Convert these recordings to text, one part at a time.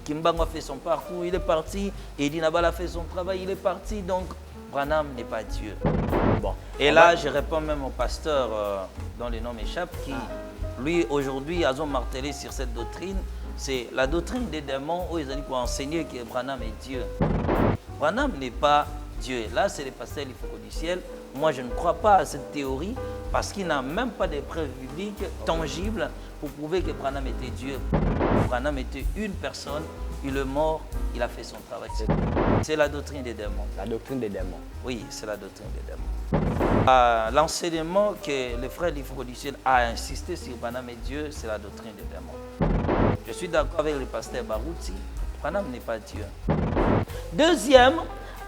Kimbango a fait son parcours, il est parti. Eddie Nabal a fait son travail, il est parti. Donc, Branham n'est pas Dieu. Bon. Et là, je réponds même au pasteur dont les noms m'échappent, qui, lui, aujourd'hui, a martelé sur cette doctrine. C'est la doctrine des démons où ils ont dit pour enseigner que Branham est Dieu. Branham n'est pas Dieu. Là, c'est les pasteurs du ciel. Moi, je ne crois pas à cette théorie parce qu'il n'a même pas de preuves bibliques tangibles pour prouver que Branham était Dieu. Branham était une personne, il est mort, il a fait son travail. C'est la doctrine des démons. La doctrine des démons. Oui, c'est la doctrine des démons. L'enseignement que le frère du ciel a insisté sur Branham et Dieu, c'est la doctrine des démons. Je suis d'accord avec le pasteur Barouti, Branham n'est pas Dieu. Deuxième,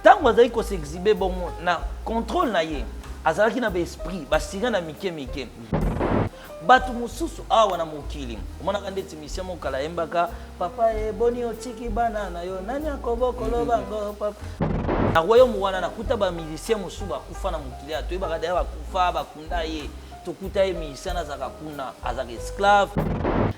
tant que vous avez s'exhiber, bon, na contrôle naïe, azalaki na esprit, basiga na mike. Batu mususu awa na mokili. Omona kande timisya mo kala embaka, papa e boni otiki banana yo nani akoboko lobango papa. Na royaume wana nakuta ba musicien musu bakufa na mokili ato yebaka daya bakufa bakunda ye. Tokuta ye musicien azaka kuna azaka esclave.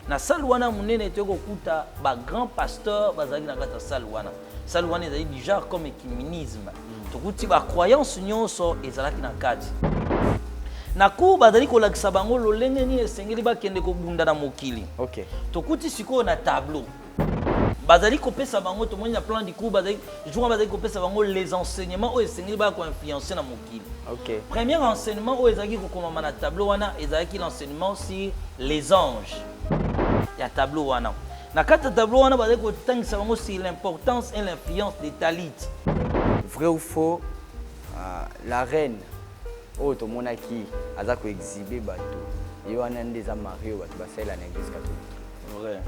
Na salle wana munene tokokuta ba grand pasteur bazali na kata salle wana. Salle wana ezali du genre comme écuménisme. Tokuti ba croyance nyonso ezalaki na kati. Naku bazali kolakisa bango lolenge ni esengeli bakende kobunda na mokili. OK. Tokuti siko na tableau. Bazali kopesa bango to moni na plan du coup bazali jour bazali kopesa bango les enseignements o esengeli ba ko influencer na mokili. OK. Premier enseignement o ezaki kokoma na tableau wana ezaki l'enseignement sur les anges. Ya tableau wana. Na kata tableau wana bazali kotangisa bango sur l'importance et l'influence des Talit. Vrai ou faux, la reine tout le monde qui a exhibé bateau. Il y a un des mariés qui va faire l'église catholique. Vrai.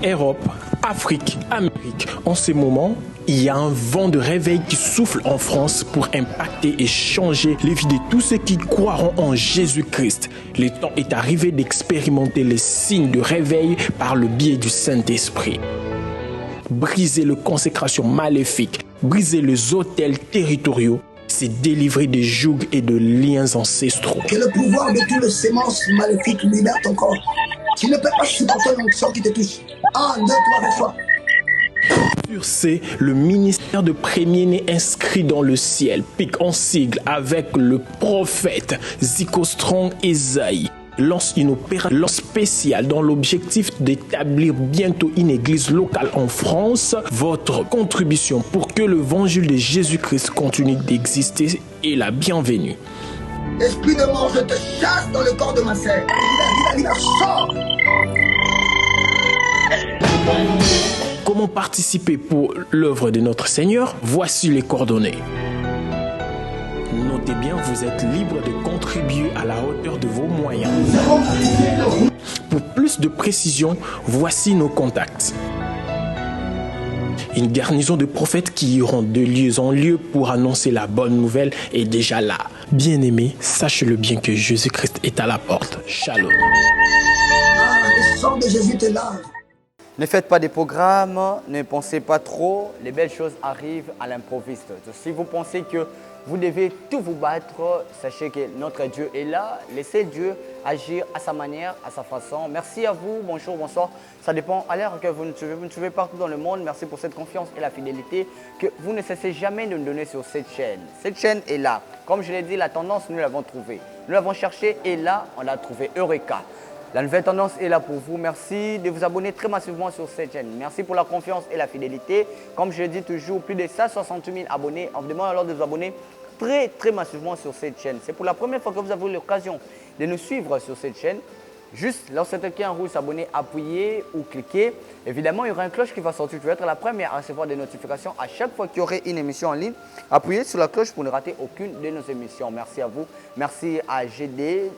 Europe, Afrique, Amérique. En ce moment, il y a un vent de réveil qui souffle en France pour impacter et changer les vies de tous ceux qui croiront en Jésus-Christ. Le temps est arrivé d'expérimenter les signes de réveil par le biais du Saint-Esprit. Briser les consécrations maléfiques, briser les autels territoriaux, c'est délivrer des jougs et de liens ancestraux. Que le pouvoir de toutes les sémences maléfiques libère ton corps. Tu ne peux pas supporter l'onction qui te touche. 1, 2, 3, fois. Sur ce, le ministère de premier-né inscrit dans le ciel pique en sigle avec le prophète Zico Strong Esaïe lance une opération spéciale dans l'objectif d'établir bientôt une église locale en France. Votre contribution pour que l'évangile de Jésus-Christ continue d'exister est la bienvenue. Esprit de mort, je te chasse dans le corps de ma sœur. Sors. Comment participer pour l'œuvre de notre Seigneur? Voici les coordonnées. Notez bien, vous êtes libre de contribuer à la hauteur de vos moyens. Pour plus de précision, voici nos contacts. Une garnison de prophètes qui iront de lieu en lieu pour annoncer la bonne nouvelle est déjà là. Bien-aimés, sachez-le bien que Jésus-Christ est à la porte. Shalom. Le sang de Jésus te lave. Ne faites pas des programmes, ne pensez pas trop, les belles choses arrivent à l'improviste. Si vous pensez que vous devez tout vous battre, sachez que notre Dieu est là, laissez Dieu agir à sa manière, à sa façon. Merci à vous, bonjour, bonsoir, ça dépend à l'heure que vous nous suivez partout dans le monde. Merci pour cette confiance et la fidélité que vous ne cessez jamais de nous donner sur cette chaîne. Cette chaîne est là, comme je l'ai dit, la tendance nous l'avons trouvée. Nous l'avons cherchée et là, on l'a trouvée, Eureka. La nouvelle tendance est là pour vous. Merci de vous abonner très massivement sur cette chaîne. Merci pour la confiance et la fidélité. Comme je le dis toujours, plus de 160 000 abonnés. On vous demande alors de vous abonner très massivement sur cette chaîne. C'est pour la première fois que vous avez l'occasion de nous suivre sur cette chaîne. Juste lorsque quelqu'un en rouge, s'abonner, appuyez ou cliquez. Évidemment, il y aura une cloche qui va sortir. Tu vas être la première à recevoir des notifications à chaque fois qu'il y aurait une émission en ligne. Appuyez sur la cloche pour ne rater aucune de nos émissions. Merci à vous. Merci à GD,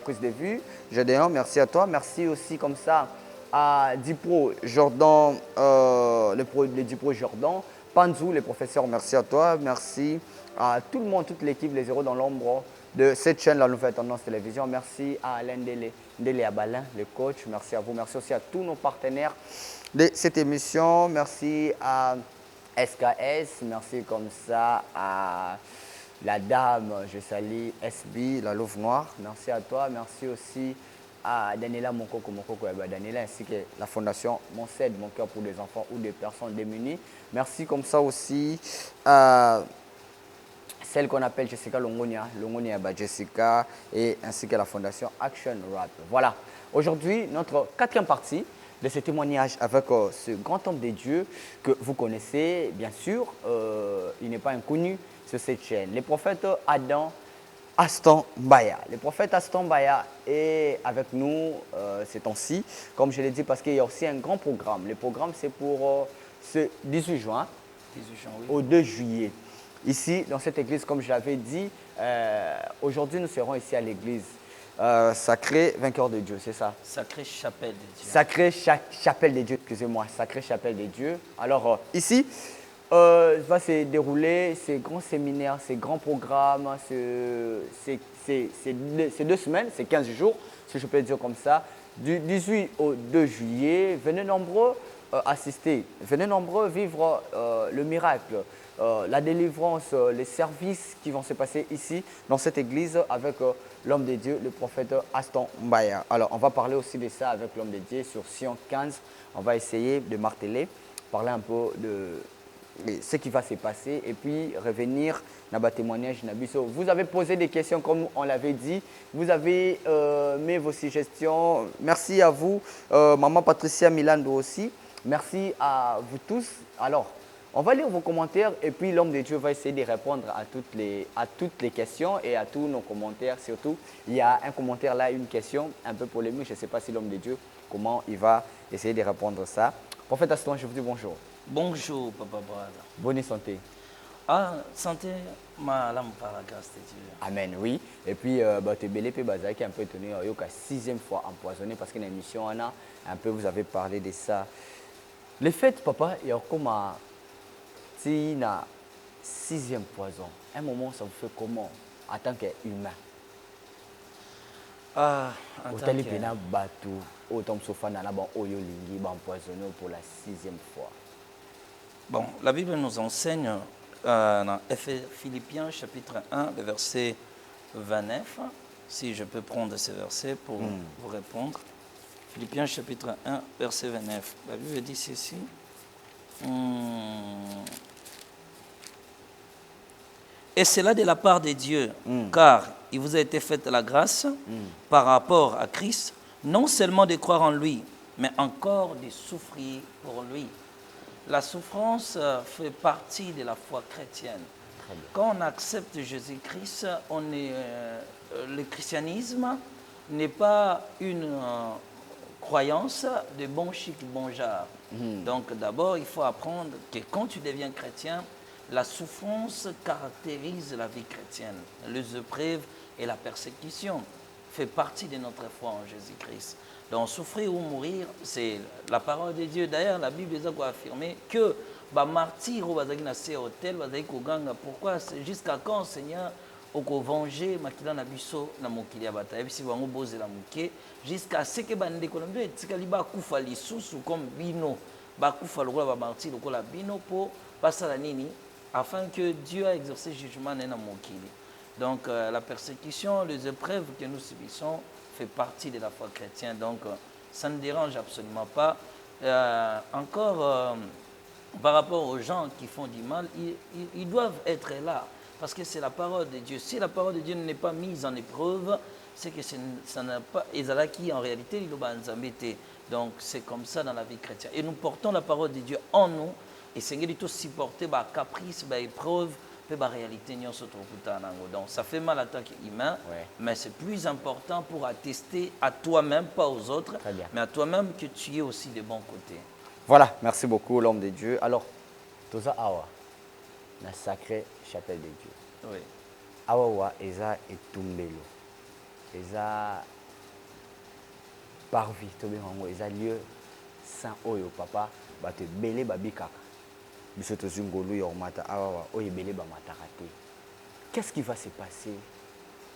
prise de vue. Gédéon, merci à toi. Merci aussi comme ça à Dipro Jordan, le Dipro Jordan. Panzou, les professeurs, merci à toi. Merci à tout le monde, toute l'équipe, les héros dans l'ombre de cette chaîne, la Nouvelle Tendance Télévision. Merci à Alain Ndele Abalin, le coach. Merci à vous. Merci aussi à tous nos partenaires de cette émission. Merci à SKS. Merci comme ça à la dame, je salue SB, la Louve Noire. Merci à toi. Merci aussi à Daniela Mokoko Daniela, ainsi que la fondation Mon CED, Mon cœur pour les enfants ou des personnes démunies. Merci comme ça aussi à celle qu'on appelle Jessica Longonia Jessica, et ainsi que la fondation Action Rap. Voilà, aujourd'hui notre 4e partie de ce témoignage avec ce grand homme de Dieu que vous connaissez, bien sûr, il n'est pas inconnu sur cette chaîne. Le prophète Aston Mbaya. Le prophète Aston Mbaya est avec nous ces temps-ci, comme je l'ai dit, parce qu'il y a aussi un grand programme. Le programme, c'est pour ce 18 juin, Oui. au 2 juillet. Ici, dans cette église, comme je l'avais dit, aujourd'hui, nous serons ici à l'église Sacré Vainqueur de Dieu, c'est ça? Sacrée Chapelle de Dieu. Sacrée Chapelle de Dieu, excusez-moi, Sacrée Chapelle de Dieu. Alors, ici, va se dérouler ces grands séminaires, ces grands programmes, ces 2 semaines, ces 15 jours, si je peux dire comme ça, du 18 au 2 juillet. Venez nombreux assister, venez nombreux vivre le miracle, la délivrance, les services qui vont se passer ici, dans cette église, avec l'homme de Dieu, le prophète Aston Mbaya. Alors, on va parler aussi de ça avec l'homme de Dieu sur Sion 15. On va essayer de marteler, parler un peu de ce qui va se passer et puis revenir dans le témoignage. Vous avez posé des questions comme on l'avait dit, vous avez mis vos suggestions. Merci à vous, maman Patricia Milando aussi. Merci à vous tous. Alors, on va lire vos commentaires et puis l'homme de Dieu va essayer de répondre à toutes les questions et à tous nos commentaires. Surtout, il y a un commentaire là, une question un peu polémique. Je ne sais pas si l'homme de Dieu, comment il va essayer de répondre à ça. Prophète Aston, je vous dis bonjour. Bonjour, Papa Brother. Bonne santé. Ah, santé, ma lame par la grâce de Dieu. Amen, oui. Et puis, tu es belé, qui est un peu étonné, il y a 6e fois empoisonné parce qu'une émission, on a un peu, vous avez parlé de ça. Le fait, papa, il y a comme un 6e poison. Un moment, ça vous fait comment en tant qu'humain? Ah, en tant que... empoisonné pour la 6e fois. Bon, la Bible nous enseigne dans Philippiens chapitre 1, le verset 29, si je peux prendre ce verset pour vous répondre. Philippiens chapitre 1, verset 29. La Bible dit ceci. Et cela de la part de Dieu, car il vous a été faite la grâce par rapport à Christ, non seulement de croire en lui, mais encore de souffrir pour lui. La souffrance fait partie de la foi chrétienne. Quand on accepte Jésus-Christ, le christianisme n'est pas une croyance de bon chic, bon genre. Donc d'abord, il faut apprendre que quand tu deviens chrétien, la souffrance caractérise la vie chrétienne. Les épreuves et la persécution fait partie de notre foi en Jésus-Christ. Donc souffrir ou mourir, c'est la parole de Dieu. D'ailleurs, la Bible a affirmé que les martyrs pourquoi jusqu'à quand, Seigneur, au venger makila na biso na mokili ya bata ebisi bango bozela muke jusqu'à ce que bandeko na biso etikali bakufa lisusu comme bino bakufa lokola ba martyr lokola bino po basala nini afin que Dieu a exercé jugement na mokili. Donc la persécution, les épreuves que nous subissons fait partie de la foi chrétienne. Donc ça ne dérange absolument pas. Encore par rapport aux gens qui font du mal, ils doivent être là. Parce que c'est la parole de Dieu. Si la parole de Dieu n'est pas mise en épreuve, c'est que ça n'a pas... qui en réalité, il a. Donc c'est comme ça dans la vie chrétienne. Et nous portons la parole de Dieu en nous. Et c'est qu'il faut supporter les caprices, les épreuves, la réalité. Donc ça fait mal à tant qu'humain, mais c'est plus important pour attester à toi-même, pas aux autres, mais à toi-même que tu es aussi de bons côtés. Voilà, merci beaucoup l'homme de Dieu. Alors, Toza Awa, la sacrée chapelle de Dieu. Oui. Awa eza etumbelo. Eza parvi, eza lieu saint oyo papa, bate belé babikaka. Bisoto zungolu yormata awa oye belé bamataka te. Qu'est-ce qui va se passer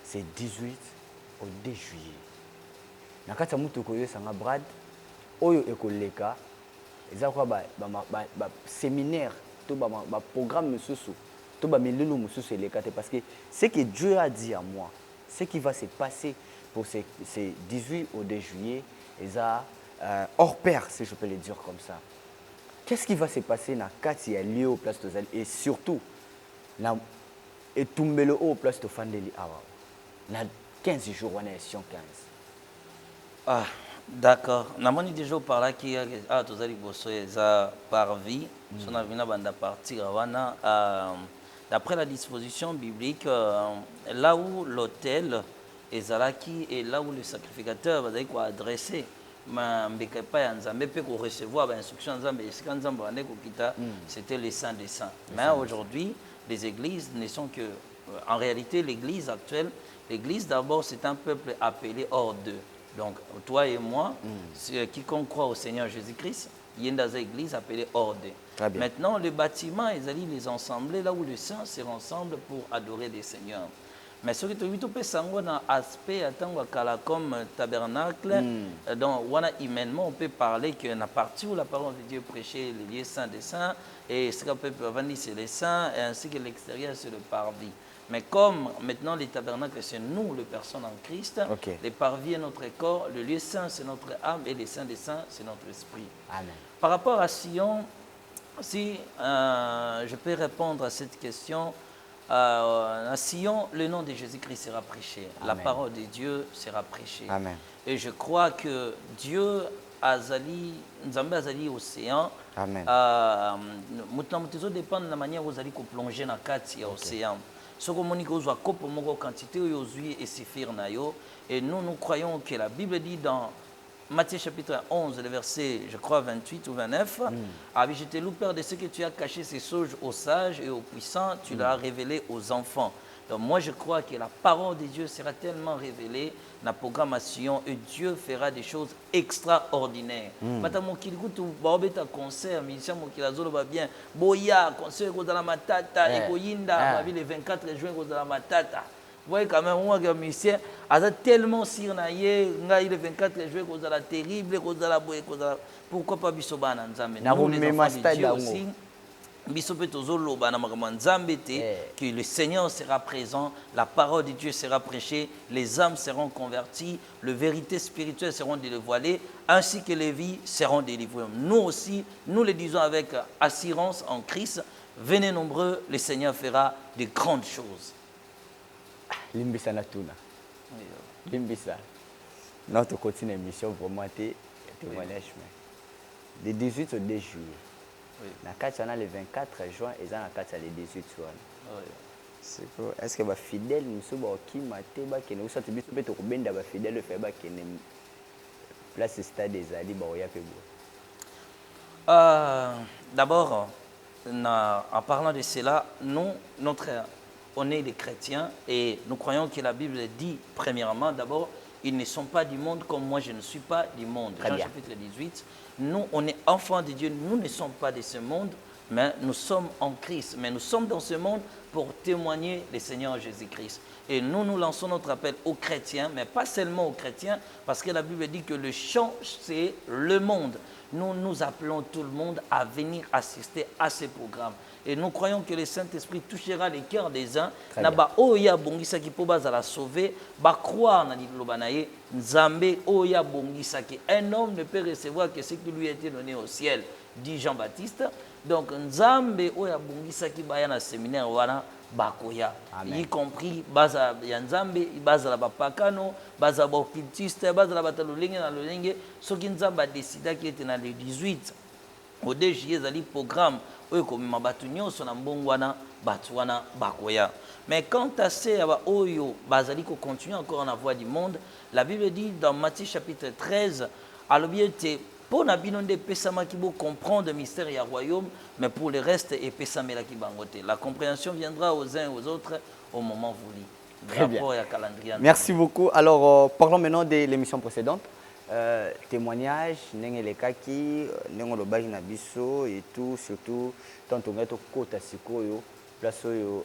c'est 18 au 2 juillet. Na kati ya mutu koyo sanga Brad oyo ekoleka eza kwa ba séminaire to ba programme mususu to ba milulu mususu eleka te parce que ce que Dieu a dit à moi, ce qui va se passer pour ces 18 au 2 juillet eza hors pair, si je peux le dire comme ça. Qu'est-ce qui va se passer na kati ya lieu place tozali et surtout na etumbelo au place to fandeli awa na 15 jours wana édition 15. Ah, d'accord. Namoni déjà par là qui a tozali bosso eza par vie, son avina banda partir wana d'après la disposition biblique là où l'autel ezalaki et là où le sacrificateur va quoi adresser mbeka pa ya nzambe pe ko recevoir ba instruction nzambe esika nzambe ane ko kita c'était les saints des saints. Mais aujourd'hui les églises ne sont que en réalité l'église actuelle, l'église d'abord c'est un peuple appelé hors d'eux. Donc toi et moi, quiconque croit au Seigneur Jésus-Christ, il y a une église appelée hors d'eux. Maintenant le bâtiment ils allaient les ensembler là où les saints se rassemblent pour adorer le Seigneur. Mais ce que tu as dans aspect comme tabernacle, donc humainement on peut parler qu'il y a une partie où la parole de Dieu prêchait les lieux saints des saints et ce qu'on peut venir c'est les saints et ainsi que l'extérieur c'est le parvis. Mais comme maintenant les tabernacles c'est nous les personnes en Christ, les parvis est notre corps, le lieu saint c'est notre âme et les saints des saints c'est notre esprit. Amen. Par rapport à Sion, si je peux répondre à cette question. À Sion, le nom de Jésus-Christ sera prêché. Amen. La parole de Dieu sera prêchée. Amen. Et je crois que Dieu azali, Nzambe azali océan. Amen. Mutamutizo dépend de la manière où vous allez plonger dans le océan. Ce que monique ozwa kopo moko quantité ozui et sifir na yo. Et nous croyons que la Bible dit dans Matthieu chapitre 11, le verset, je crois, 28 ou 29. Je te loue, Père, de ce que tu as caché ces choses aux sages et aux puissants, tu l'as révélé aux enfants. Donc moi, je crois que la parole de Dieu sera tellement révélée dans la programmation et Dieu fera des choses extraordinaires. Maintenant, qu'il goûte un concert, musicien qui a zolo bien, boya, concert de la matata, et koyinda, le 24 juin de la matata. Vous voyez quand même, moi, un musicien, a tellement sirnaillé, le 24 juillet, cause de la terrible, cause de la boue, pourquoi pas Bissobana Nzambe? Nous, les enfants de Dieu aussi, Bissobetozolo, Nzambe, que le Seigneur sera présent, la parole de Dieu sera prêchée, les âmes seront converties, les vérités spirituelles seront dévoilées, ainsi que les vies seront délivrées. Nous aussi, nous le disons avec assurance en Christ, venez nombreux, le Seigneur fera de grandes choses. Limbisa na tuna. Limbisa. Notre continue émission vraiment témoignage. Le 18 au 2 juillet. Na kati le 24 juin et na kati le 18 juin. C'est quoi? Est-ce que ba fidèle nous ba okimate ba kene usa tibiso beto ko benda ba fidèle fe ba kene place stade des Ali ba oya pebo. D'abord en parlant de cela, nous on est des chrétiens et nous croyons que la Bible dit, premièrement, d'abord, ils ne sont pas du monde comme moi je ne suis pas du monde. Jean chapitre 18, nous, on est enfants de Dieu, nous ne sommes pas de ce monde, mais nous sommes en Christ. Mais nous sommes dans ce monde pour témoigner le Seigneur Jésus-Christ. Et nous lançons notre appel aux chrétiens, mais pas seulement aux chrétiens, parce que la Bible dit que le champ, c'est le monde. Nous appelons tout le monde à venir assister à ce programme. Et nous croyons que le Saint-Esprit touchera les cœurs des uns. Naba oya bongisa ki po bazala sauver, ba croire na dilobanaye, nzambe oya bongisa ki un homme ne peut recevoir que ce qui lui a été donné au ciel, dit Jean-Baptiste. Donc nzambe oya bongisa ki baya na séminaire wana bakoya, y compris baza ya nzambe, baza la bapakano, baza ba occultiste, baza la batalolenge na lolenge, soki nzamba décida qui était dans le 18 au 2 juillet zali programme oyo komema batu nyonso na mbongo wana batu wana bakoya. Mais quant à ces oyo bazali ko continuer encore en voie du monde, la Bible dit dans Matthieu chapitre 13 alobi ete pour na bino nde pesama ki bo comprendre le mystère ya royaume, mais pour le reste et pesamela ki bangote. La compréhension viendra aux uns et aux autres au moment voulu. Très bien. Merci beaucoup. Alors parlons maintenant de l'émission précédente. Témoignage, les kaki, na biso et tout, surtout tant on est au kota sikoyo, place oyo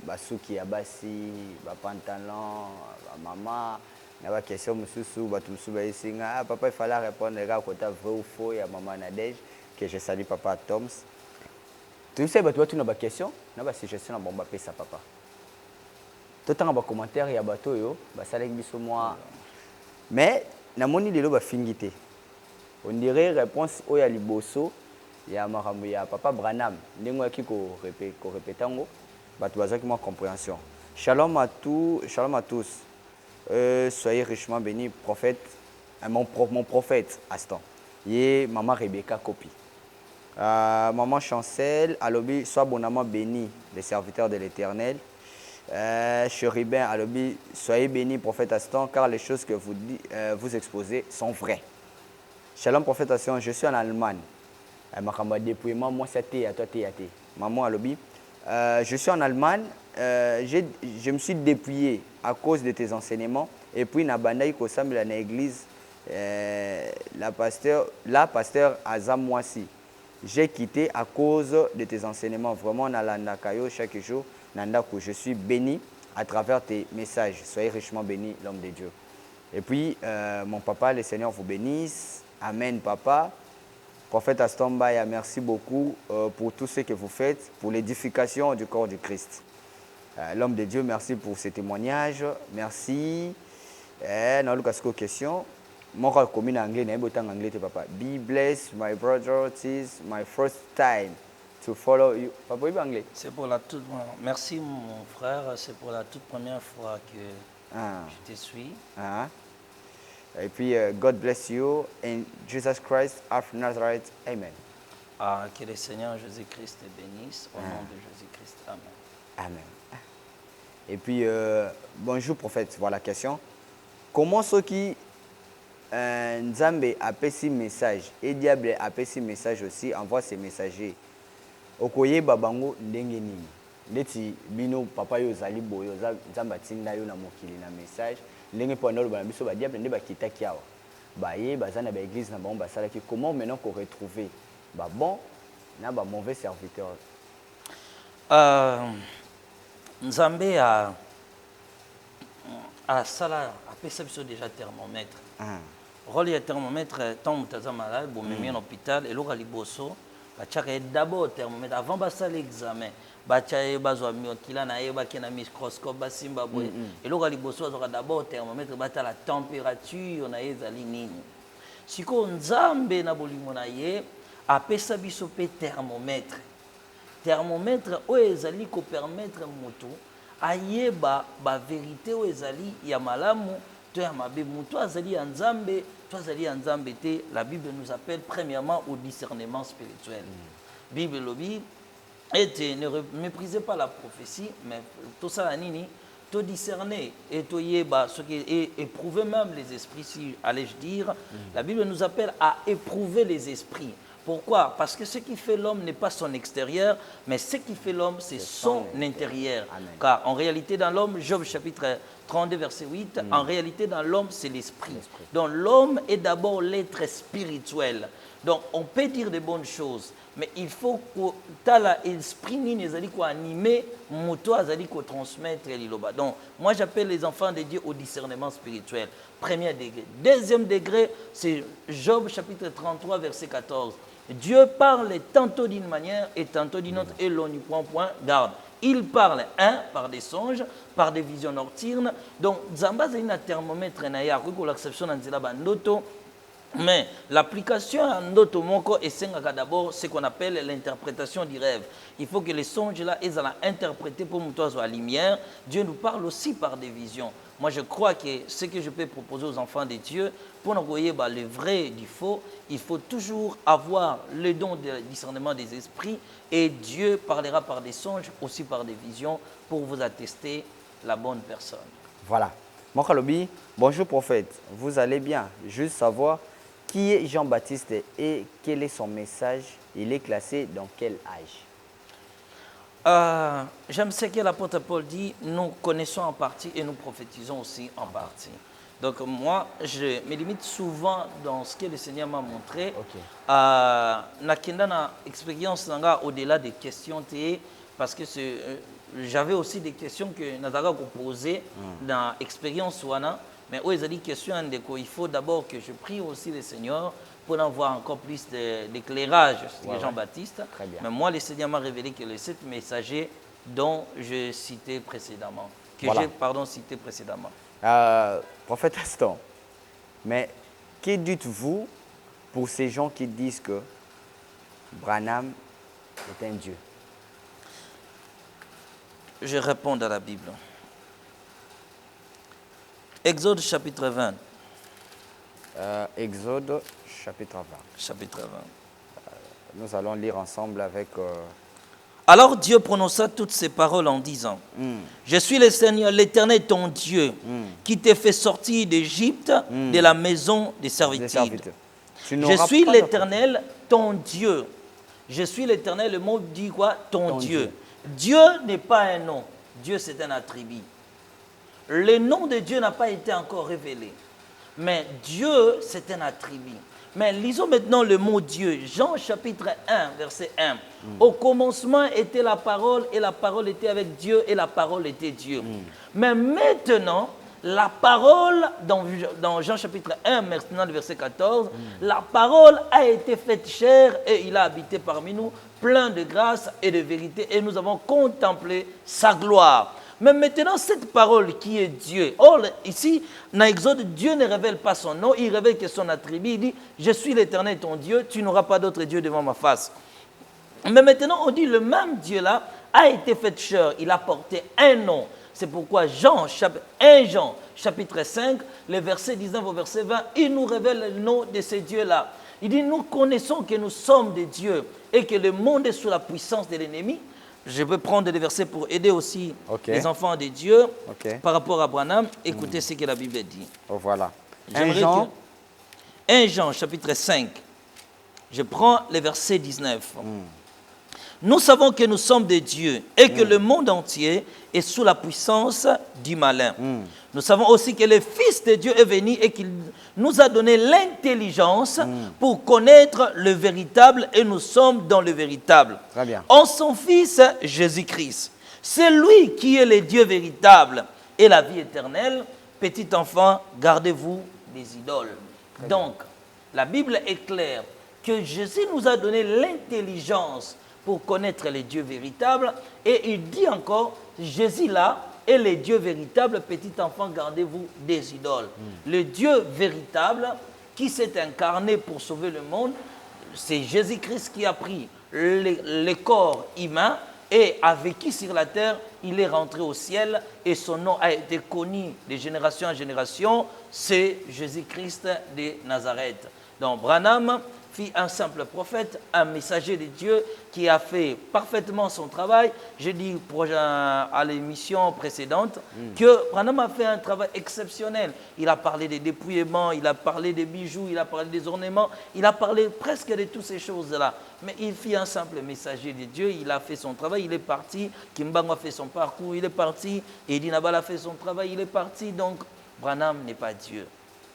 basuki ya basi bapantalon bamama na baquestion mosusu bato mosusu bayesinga papa il fallait répondre kaka kota vrai ou faux ya mama Nadège que je salue papa Toms toyebisa bato batuna baquestion na basuggestion na bango bapesa papa totanga bacommentaire ya bato oyo basalaki biso mwa mais namoni lelo bafingi te on dirait réponse oyo ya liboso ya makambo ya papa Branham ndenge oyaki korepeta yango bato bazwaki mwa compréhension. Shalom à tous. Soyez richement bénis, prophète, mon prophète Aston. Yé maman Rebecca Kopi. Maman Chancel, Alobi, sois abondamment béni, les serviteurs de l'Éternel. Chérubin, Alobi, soyez bénis, prophète Aston, car les choses que vous exposez sont vraies. Shalom, prophète Aston, je suis en Allemagne. Maman dépouillement, moi c'est à toi t'es. Maman Alobi, je suis en Allemagne, je me suis dépouillé à cause de tes enseignements et puis nabandai kosambela na église la pasteur Azam Mwasi. J'ai quitté à cause de tes enseignements. Vraiment nalanda kayo chaque jour nandako. Je suis béni à travers tes messages. Soyez richement béni, l'homme de Dieu. Et puis mon papa, le Seigneur vous bénisse. Amen, papa. Prophète Astombaya, merci beaucoup pour tout ce que vous faites, pour l'édification du corps du Christ. L'homme de Dieu, merci pour ce témoignage. Merci. Dans le question, moi, je suis anglais, papa. Be blessed, my brother. It is my first time to follow you. Papa, il est anglais. C'est pour la toute. Merci, mon frère. C'est pour la toute première fois que je te suis. Et puis, God bless you in Jesus Christ of Nazareth. Amen. Que le Seigneur Jésus-Christ te bénisse au nom de Jésus-Christ. Amen. Amen. Et puis, bonjour prophète, voilà la question. Comment ceux qui Nzambe a passé message et diable a passé message aussi envoie ses messagers. Okoye babango ndenge nini. Leti bino papa yo zali boyo Nzamba tinda yo na mokili na message. Ndenge po ndolo bana biso ba diable nde bakita kiawa. Ba ye bazana ba église na bango basala ki comment maintenant qu'on retrouver ba bon na ba mauvais serviteur. Nzambe a sala a perception déjà thermomètre. Rôle ya thermomètre tant mutaza malade bon même en hôpital et l'ora liboso ba tchaka d'abord thermomètre avant ba sala l'examen ba tchaye bazwa miokila na ye ba kena microscope ba simba boy et l'ora liboso azoka d'abord thermomètre ba ta la température na ezali nini siko Nzambe na bolimo na ye a pesa biso pe thermomètre oyo ezali ko permettre moto ayeba ba vérité oyo ezali ya malamu to ya mabe moto azali ya Nzambe to azali ya Nzambe te. La Bible nous appelle premièrement au discernement spirituel. Bible lobi et ne méprisez pas la prophétie mais tout ça la nini to discerner et to yeba ce qui est éprouver même les esprits si allais-je dire. La Bible nous appelle à éprouver les esprits. Pourquoi? Parce que ce qui fait l'homme n'est pas son extérieur, mais ce qui fait l'homme, c'est son intérieur. Amen. Car en réalité, dans l'homme, Job chapitre 32, verset 8, en réalité, dans l'homme, c'est l'esprit. Donc l'homme est d'abord l'être spirituel. Donc on peut dire de bonnes choses, mais il faut que l'esprit soit animé, que transmettre l'Iloba. Donc moi j'appelle les enfants de Dieu au discernement spirituel. Premier degré. Deuxième degré, c'est Job chapitre 33, verset 14. Dieu parle tantôt d'une manière et tantôt d'une autre et l'on n'y prend point garde. Il parle, par des songes, par des visions nocturnes. Donc, Zamba, c'est un thermomètre, l'acception dans bandoto. Mais l'application en d'autres mots est d'abord ce qu'on appelle l'interprétation du rêve. Il faut que les songes là aient à interpréter pour nous la lumière. Dieu nous parle aussi par des visions. Moi, je crois que ce que je peux proposer aux enfants de Dieu, pour nous voyer le vrai du faux, il faut toujours avoir le don de discernement des esprits et Dieu parlera par des songes, aussi par des visions, pour vous attester la bonne personne. Voilà. Mokalobi, bonjour prophète, vous allez bien? Juste savoir qui est Jean-Baptiste et quel est son message? Il est classé dans quel âge? J'aime ce que l'apôtre Paul dit, nous connaissons en partie et nous prophétisons aussi en partie. Donc moi, je me limite souvent dans ce que le Seigneur m'a montré. Nakenda na expérience au-delà des questions, parce que j'avais aussi des questions que nous avons posées dans l'expérience Wana. Mais où ils ont dit question, il faut d'abord que je prie aussi le Seigneur pour avoir encore plus d'éclairage sur Jean-Baptiste. Mais moi, le Seigneur m'a révélé que les 7 messagers dont je citais précédemment, cité précédemment. Prophète Aston, mais que dites-vous pour ces gens qui disent que Branham est un Dieu? Je réponds dans la Bible. Exode chapitre 20. Exode chapitre 20. Chapitre 20. Nous allons lire ensemble avec... Alors Dieu prononça toutes ces paroles en disant, je suis le Seigneur, l'Éternel ton Dieu, qui t'ai fait sortir d'Égypte, de la maison des servitudes. Je suis l'Éternel ton Dieu. Je suis l'Éternel, le mot dit quoi? Ton Dieu. Dieu n'est pas un nom, Dieu c'est un attribut. Le nom de Dieu n'a pas été encore révélé, mais Dieu c'est un attribut. Mais lisons maintenant le mot Dieu. Jean chapitre 1, verset 1. Au commencement était la parole, et la parole était avec Dieu, et la parole était Dieu. Mais maintenant, la parole, dans Jean chapitre 1, maintenant le verset 14, la parole a été faite chair, et il a habité parmi nous, plein de grâce et de vérité, et nous avons contemplé sa gloire. Mais maintenant, cette parole qui est Dieu, or ici, dans Exode, Dieu ne révèle pas son nom, il révèle que son attribut, il dit, je suis l'Éternel ton Dieu, tu n'auras pas d'autre Dieu devant ma face. Mais maintenant, on dit, le même Dieu-là a été fait chair, il a porté un nom. C'est pourquoi 1 Jean, chapitre 5, le verset 19 au verset 20, il nous révèle le nom de ces dieux-là. Il dit, nous connaissons que nous sommes des dieux et que le monde est sous la puissance de l'ennemi. Je peux prendre des versets pour aider aussi les enfants de Dieu par rapport à Branham. Écoutez ce que la Bible dit. Voilà. 1 Jean, chapitre 5. Je prends le verset 19. Nous savons que nous sommes des dieux et que le monde entier est sous la puissance du malin. Nous savons aussi que le Fils de Dieu est venu et qu'il nous a donné l'intelligence pour connaître le véritable, et nous sommes dans le véritable. Très bien. En son Fils Jésus-Christ. C'est lui qui est le Dieu véritable et la vie éternelle. Petit enfant, gardez-vous des idoles. Donc, la Bible est claire que Jésus nous a donné l'intelligence pour connaître les dieux véritables. Et il dit encore, Jésus là est le Dieu véritable. Petit enfant, gardez-vous des idoles. Le Dieu véritable qui s'est incarné pour sauver le monde, c'est Jésus-Christ qui a pris le corps humain et a vécu sur la terre. Il est rentré au ciel et son nom a été connu de génération en génération. C'est Jésus-Christ de Nazareth. Donc Branham fut un simple prophète, un messager de Dieu qui a fait parfaitement son travail. J'ai dit à l'émission précédente que Branham a fait un travail exceptionnel. Il a parlé des dépouillements, il a parlé des bijoux, il a parlé des ornements, il a parlé presque de toutes ces choses-là. Mais il fut un simple messager de Dieu, il a fait son travail, il est parti. Kimbango a fait son parcours, il est parti. Eddie Nabal a fait son travail, il est parti. Donc Branham n'est pas Dieu.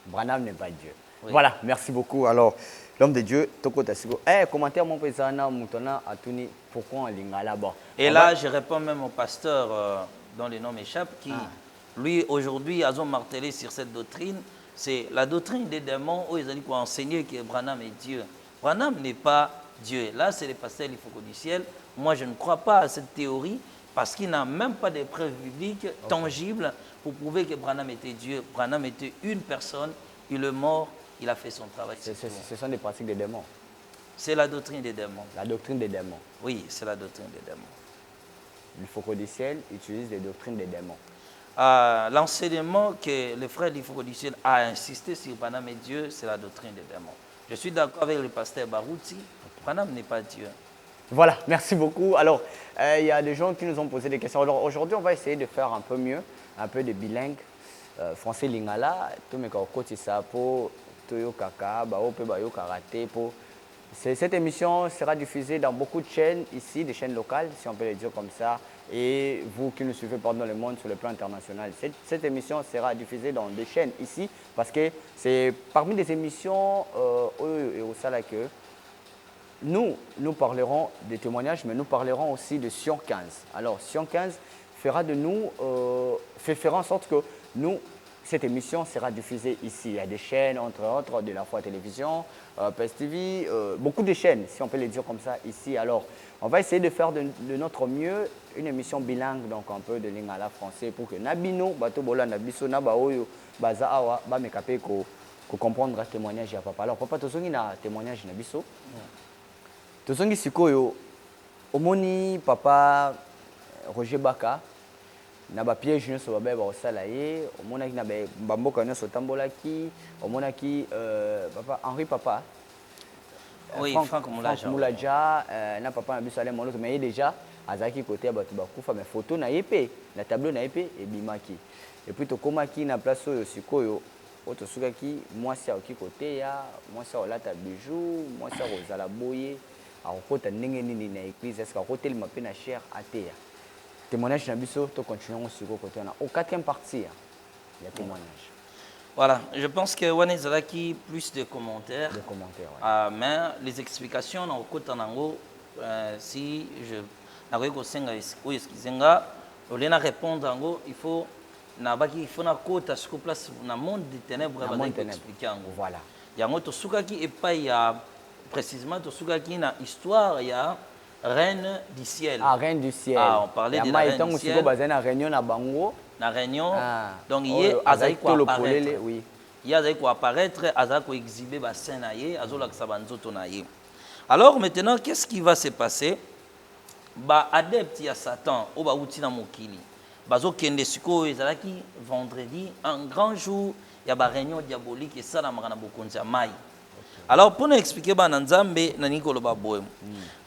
Branham n'est pas Dieu. Oui. Voilà, merci beaucoup. Alors, l'homme de Dieu, Toko Tassigo. Commentaire mon président, Moutona, Atuni, pourquoi on est là-bas? Et là, je réponds même au pasteur dont le nom m'échappe, qui, lui, aujourd'hui, a martelé sur cette doctrine. C'est la doctrine des démons où ils ont dit qu'on enseigner que Branham est Dieu. Branham n'est pas Dieu. Là, c'est le pasteur Lifoco du ciel. Moi, je ne crois pas à cette théorie parce qu'il n'a même pas de preuves bibliques tangibles pour prouver que Branham était Dieu. Branham était une personne, il est mort. Il a fait son travail. Ce sont des pratiques des démons. C'est la doctrine des démons. La doctrine des démons. Oui, c'est la doctrine des démons. Le Foucault du ciel utilise les doctrines des démons. L'enseignement que le frère du Foucault du ciel a insisté sur Branham et Dieu, c'est la doctrine des démons. Je suis d'accord avec le pasteur Barouti. Branham n'est pas Dieu. Voilà, merci beaucoup. Alors, il y a des gens qui nous ont posé des questions. Alors, aujourd'hui, on va essayer de faire un peu mieux, un peu de bilingue. Français lingala, tout me côté ça pour cette émission sera diffusée dans beaucoup de chaînes ici, des chaînes locales, si on peut le dire comme ça. Et vous qui nous suivez dans le monde sur le plan international, cette émission sera diffusée dans des chaînes ici parce que c'est parmi les émissions et au salaire que nous parlerons des témoignages, mais nous parlerons aussi de Sion 15. Alors, Sion 15 fera en sorte que cette émission sera diffusée ici. Il y a des chaînes, entre autres, de la Foi Télévision, PES TV, beaucoup de chaînes, si on peut les dire comme ça, ici. Alors, on va essayer de faire de notre mieux une émission bilingue, donc un peu de lingala français, pour que Nabino, Bato Bola, Nabiso, Nabaoyo, Baza Awa, Bamekape, ko comprendre le témoignage à papa. Alors, papa, tu as un témoignage Nabiso. Tu as un sikoyo, omoni, papa, Roger Baka, na ba piège nyonso babe ba osala ye omonaki na ba mboka nyonso tambolaki omonaki papa Henri papa oui Franck Moulaja na papa na biso ale moloto mais déjà azaki côté ya bato bakufa mais photo na yepe na tableau na yepe ebimaki et puis tokomaki na place oyo sikoyo otosukaki mwasi aoki côté ya mwasi olata bijou mwasi ozala boye akokota ndenge nini na église est-ce akotelema pe na cher ateya témoignage Nabiso, tu continuons sur le côté. Au 4e partie, il y a témoignage. Voilà, je pense que Wane Zalaki, plus de commentaires. Des commentaires, oui. Mais les explications, dans le côté en anglais, si je n'arrive pas à répondre en anglais, il faut na côte à ce place dans le monde des ténèbres expliquer en anglais. Voilà. Il y a un autre soukaki et pas il y a précisément tout soukaki na histoire il y a Reine du ciel. Ah, Reine du ciel. Ah, on parlait de la Reine du ciel. Na réunion na bango. Na réunion. Donc il y a Azaï quoi apparaître. Oui. Il y a Azaï quoi apparaître, Azaï quoi exhiber ba scène aïe, Azola ksabanzo tonaïe. Alors maintenant, qu'est-ce qui va se passer? Ba adepte ya Satan, o ba outi na mokili. Bazo kende siko ezalaki vendredi, un grand jour, il y a ba réunion diabolique et ça na makana bokonza mai. Alors, pour nous expliquer,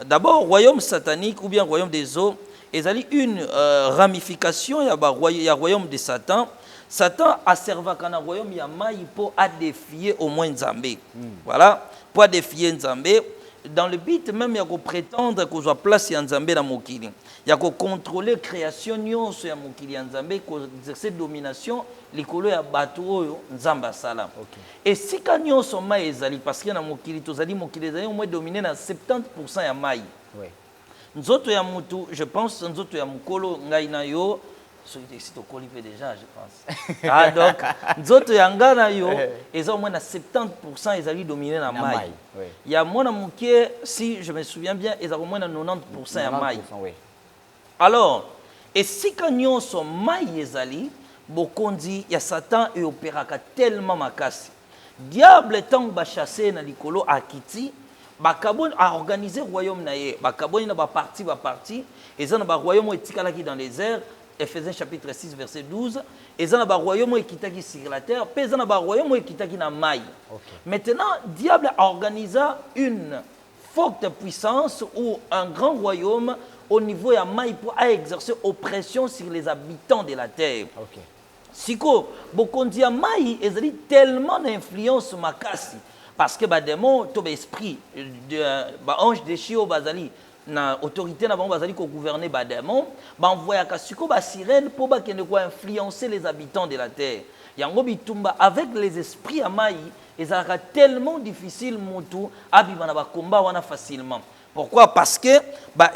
d'abord, royaume satanique ou bien royaume des eaux, il y a une ramification, il y a le royaume de Satan. Satan a servi à un royaume, il y a pour défier au moins Nzambé. Voilà, pour défier Nzambé. Dans le but même, il y a prétendre qu'on soit placé en Nzambé dans Mokili. Il y a contrôler la création de Mokili en Nzambé, exercer domination, les couleurs à bateau Nzamba Salam. Et si quand nous sommes maïzali, parce qu'il y a Mokili, tous les Mokili, au moins dominé dans 70% ya maï. Nous autres, je pense, nous autres, ya Mukolo, Ngaïnayo, c'est au colibé déjà, je pense. Ah, donc, nous autres, ya Nganayo, ils ont au moins 70%, ils ont dominé dans maï. Il y a mon amouké, si je me souviens bien, ils ont au moins 90% ya maï. Alors, et si quand nous sommes maïzali, Bokondi, il y a Satan et opéraka tellement makasi. Diable tant ba chasser na likolo akiti, ba kabon a organisé royaume naie, ba kabon na ba parti, et ça na ba royaume etikala ki dans les airs, Ephésiens chapitre 6 verset 12, et ça na ba royaume ekitaki sur la terre, puis ça na ba royaume ekitaki na mai. Maintenant, diable a organisé une forte puissance ou un grand royaume au niveau de Maï pour exercer oppression sur les habitants de la terre. Siko, Bokondi ya Maï est tellement d'influence makasi parce que démon, tout esprit, ange de Chio Bazali, na autorité na Bazali ko gouverner démon, envoya ka siko ba sirène pour influencer les habitants de la terre. Yango bitumba avec les esprits à Maï, ils sont tellement difficile mutu abibana ba combat wana facilement. Pourquoi? Parce que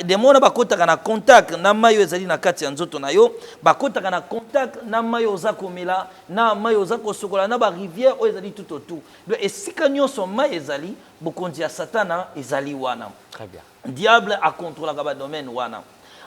des gens qui ont contact na mayo ezali na kati ya nzoto na yo, bakotaka na contact na mayo oza komela, na mayo oza kosokola na ba rivière o ezali tout autour. Et si kanyo so mayo ezali, bokondi ya Satana ezali wana. Très bien. Diable a contrôlé le domaine wana.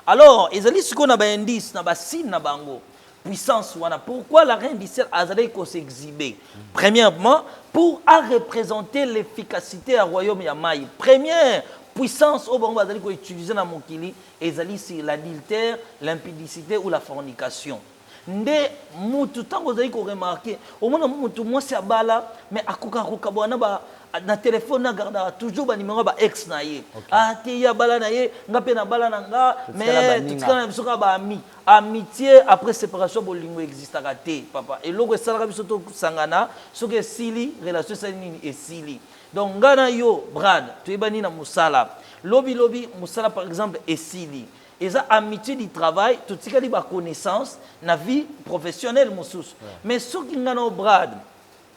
Alors, ezali siko na ba indice na ba signe na bango. Puissance wana. Pourquoi la reine du ciel a s'exhiber? Premièrement, pour représenter l'efficacité du royaume ya Maï. Première puissance au bon bazali ko utiliser na mokili ezali c'est l'adultère, l'impudicité ou la fornication. Nde mutu tango zali ko remarquer au moins mutu moi c'est bala mais akoka koka bwana ba na téléphone na garda toujours ba numéro ba ex na ye. Ah te ya bala na ye ngape na bala na nga mais tout ça na soka ba ami amitié après séparation bolingo existe raté papa et logo salaka biso to sangana soke sili relation ça nini et sili. Donc, ngana yo, Brad, tu es bani na musala. Lobby, musala par exemple, esili. Et ça, amitié du travail, tout ce qui est connaissance, na vie professionnelle, moussous. Mais ce qui ngana Brad,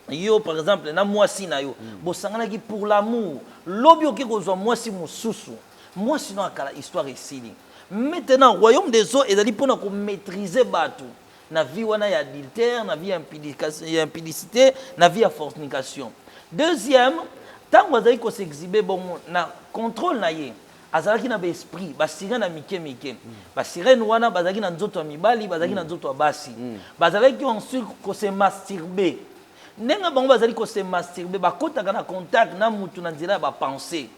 Yo par exemple na mwasi na yo bosangana ki pour l'amour lobi oki kozwa mwasi mususu mwasi no akala histoire esili maintenant royaume des eaux ezali pona ko maîtriser bato na vie wana ya adultère na vie ya impudicité na vie ya fornication. Deuxième, tant bazali ko s'exhiber bon na contrôle na ye azalaki na ba esprit ba sirène na mike ba sirène wana bazalaki na nzoto ya mibali bazalaki na nzoto ya basi bazalaki ensuite ko se masturber nenga bango bazali ko se masturber bakotaka na contact na mutu na nzela ba penser.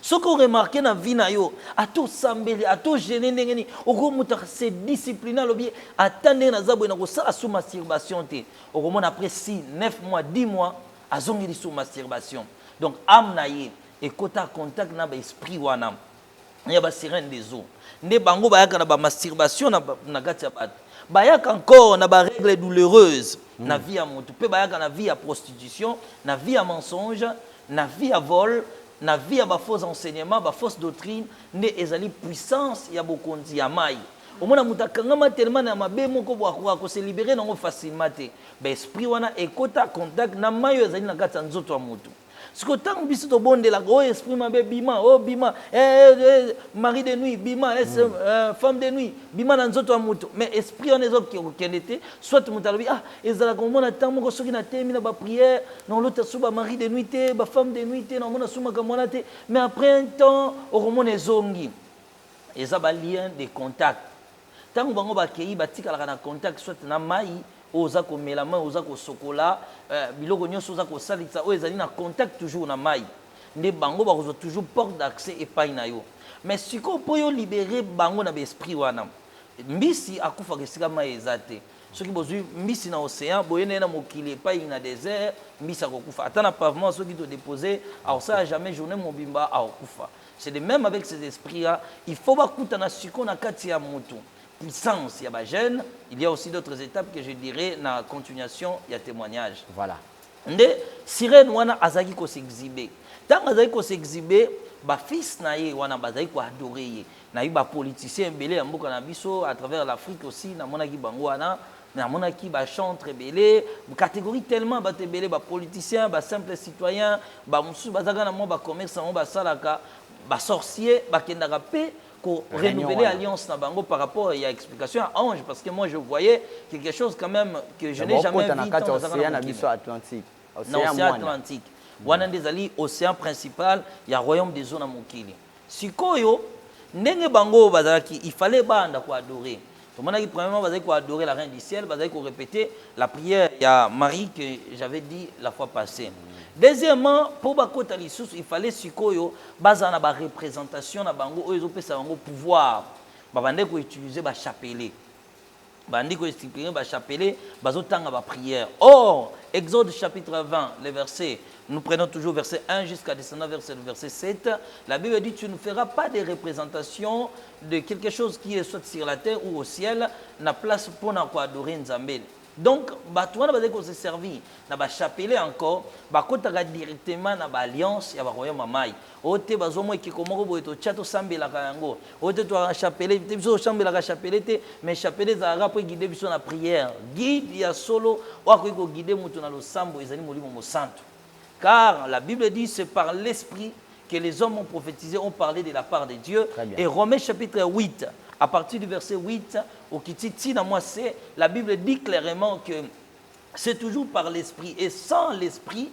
Ce qu'on remarque dans la vie, à tout sambeli, à tout gêner, au gros mouton, c'est discipliné, attendez, na zabo, na ça sous masturbation, au gros après 6, 9 mois, 10 mois, à zongi sous masturbation. Donc, âme naïe, et kota contact na ba esprit wana, y a ba sirène des eaux. Ne bango ba yaka na ba masturbation na gatia bat. Ba yaka encore na ba règles douloureuses, na vie à moto, pe ba yaka na vie à prostitution, na vie à mensonge, na vie à vol. Na vie à faux enseignement, à fausse doctrine, ne ezali puissance ya bokonzi ya mai. Au moins mutakanga tellement na mabe moko ko se libérer nango facilement te. Ba esprit wana ekota contact na mai ezali na kata nzoto ya mutu. Siko tangu biso to bonde la go esprit mabe bima bima mari de nuit bima femme de nuit bima na nzoto ya mutu. Mais esprit on ezo ki okendete soit mutalobi ezala ko mona tango ko soki na temi na ba prière non l'autre suba mari de nuit te ba femme de nuit te na mona suma ka mona te mais après un temps o mona ezongi eza ba lien de contact tango bango ba kei ba tikala na contact soit na mai oza ko melama oza ko sokola biloko nyonso oza ko salisa o ezali na contact toujours na mai nde bango ba ko toujours porte d'accès et pas na yo mais siko po yo libérer bango na esprit wana mbisi akufa kesika mai ezate soki bozui mbisi na océan boyene na mokili pas na désert mbisi akokufa ata na pavement soki to déposer alors ça jamais journée mobimba akokufa. C'est de même avec ces esprits là il faut ba kuta na siko na kati ya moto puissance, il y a gêne, il y a aussi d'autres étapes que je dirais dans la continuation, il y a témoignage. Voilà. Nde sirène wana azaki ko s'exhiber. Tant azaki ko s'exhiber, ba fils na ye wana bazaki ko adorer ye. Na yi ba politicien belé mboka na biso à travers l'Afrique aussi na mona ki bango wana, na mona ki ba chantre belé, catégorie tellement ba te belé ba politicien, ba simple citoyen, ba musu bazaka na mo ba commerce mo ba salaka, ba sorcier, ba kendaka pe renouveler alliance na bango par rapport à l'explication à Ange parce que moi je voyais quelque chose quand même que je n'ai jamais vu dans l'océan Atlantique. Océan Atlantique. Wana ndezali océan principal, il y a royaume des eaux na mokili. Sikoyo ndenge bango bazaki il fallait banda ko adorer. Tout le monde premièrement bazaki ko adorer la reine du ciel, bazaki ko répéter la prière il y a Marie que j'avais dit la fois passée. Deuxièmement, pour bakota lisusu, il fallait sikoyo bazana ba représentation na bango oyo pesa bango pouvoir. Ba bande ko utiliser ba chapelet. Bandi ko utiliser ba chapelet, bazotanga ba prière. Or, Exode chapitre 20, le verset, nous prenons toujours verset 1 jusqu'à descendant verset 7, la Bible dit tu ne feras pas de représentation de quelque chose qui est soit sur la terre ou au ciel, na place pour na ko adorer Nzambe. Donc, batouana va se servir na ba chapelet encore, ba kotaka directement na ba alliance ya ba royaume mamai. Ote bazomo ekikomoko boeto chato sambela kango. Ote to chapelet, te biso sambela ka chapelet te, mais chapelet za rapo guider biso na prière. Guide ya solo wako ko guider mutu na lo sambo ezali molimo mo santo. Car la Bible dit c'est par l'esprit que les hommes ont prophétisé, ont parlé de la part de Dieu. Et Romains chapitre 8 à partir du verset 8 au Kititi, la Bible dit clairement que c'est toujours par l'esprit. Et sans l'esprit,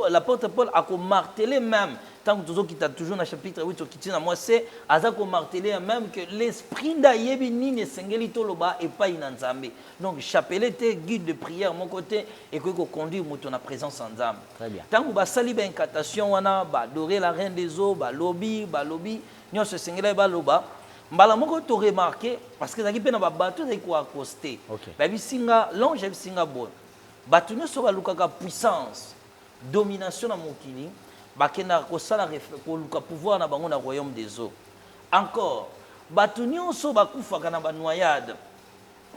l'apôtre Paul a martelé même, tant que tu as toujours dans le chapitre 8 au Kititi, a martelé même que l'esprit d'Ayebi ni sengeli toloba et pas inanzambe. Donc, chapelet guide de prière, mon côté, et que conduire la présence en âme. Très bien. Tant que sali ba incantation, adorer la reine des eaux, lobby, nous se sengeli ba loba. Mbala moko to remarqué parce que zaki pe na ba bateau zaki ko accoster. Ba bisinga l'ange bisinga bon. Bateau no so ba lukaka puissance, domination na mokili, ba kena ko sala ko luka pouvoir na bango na royaume des eaux. Encore, bateau nyonso ba kufa kana ba noyade.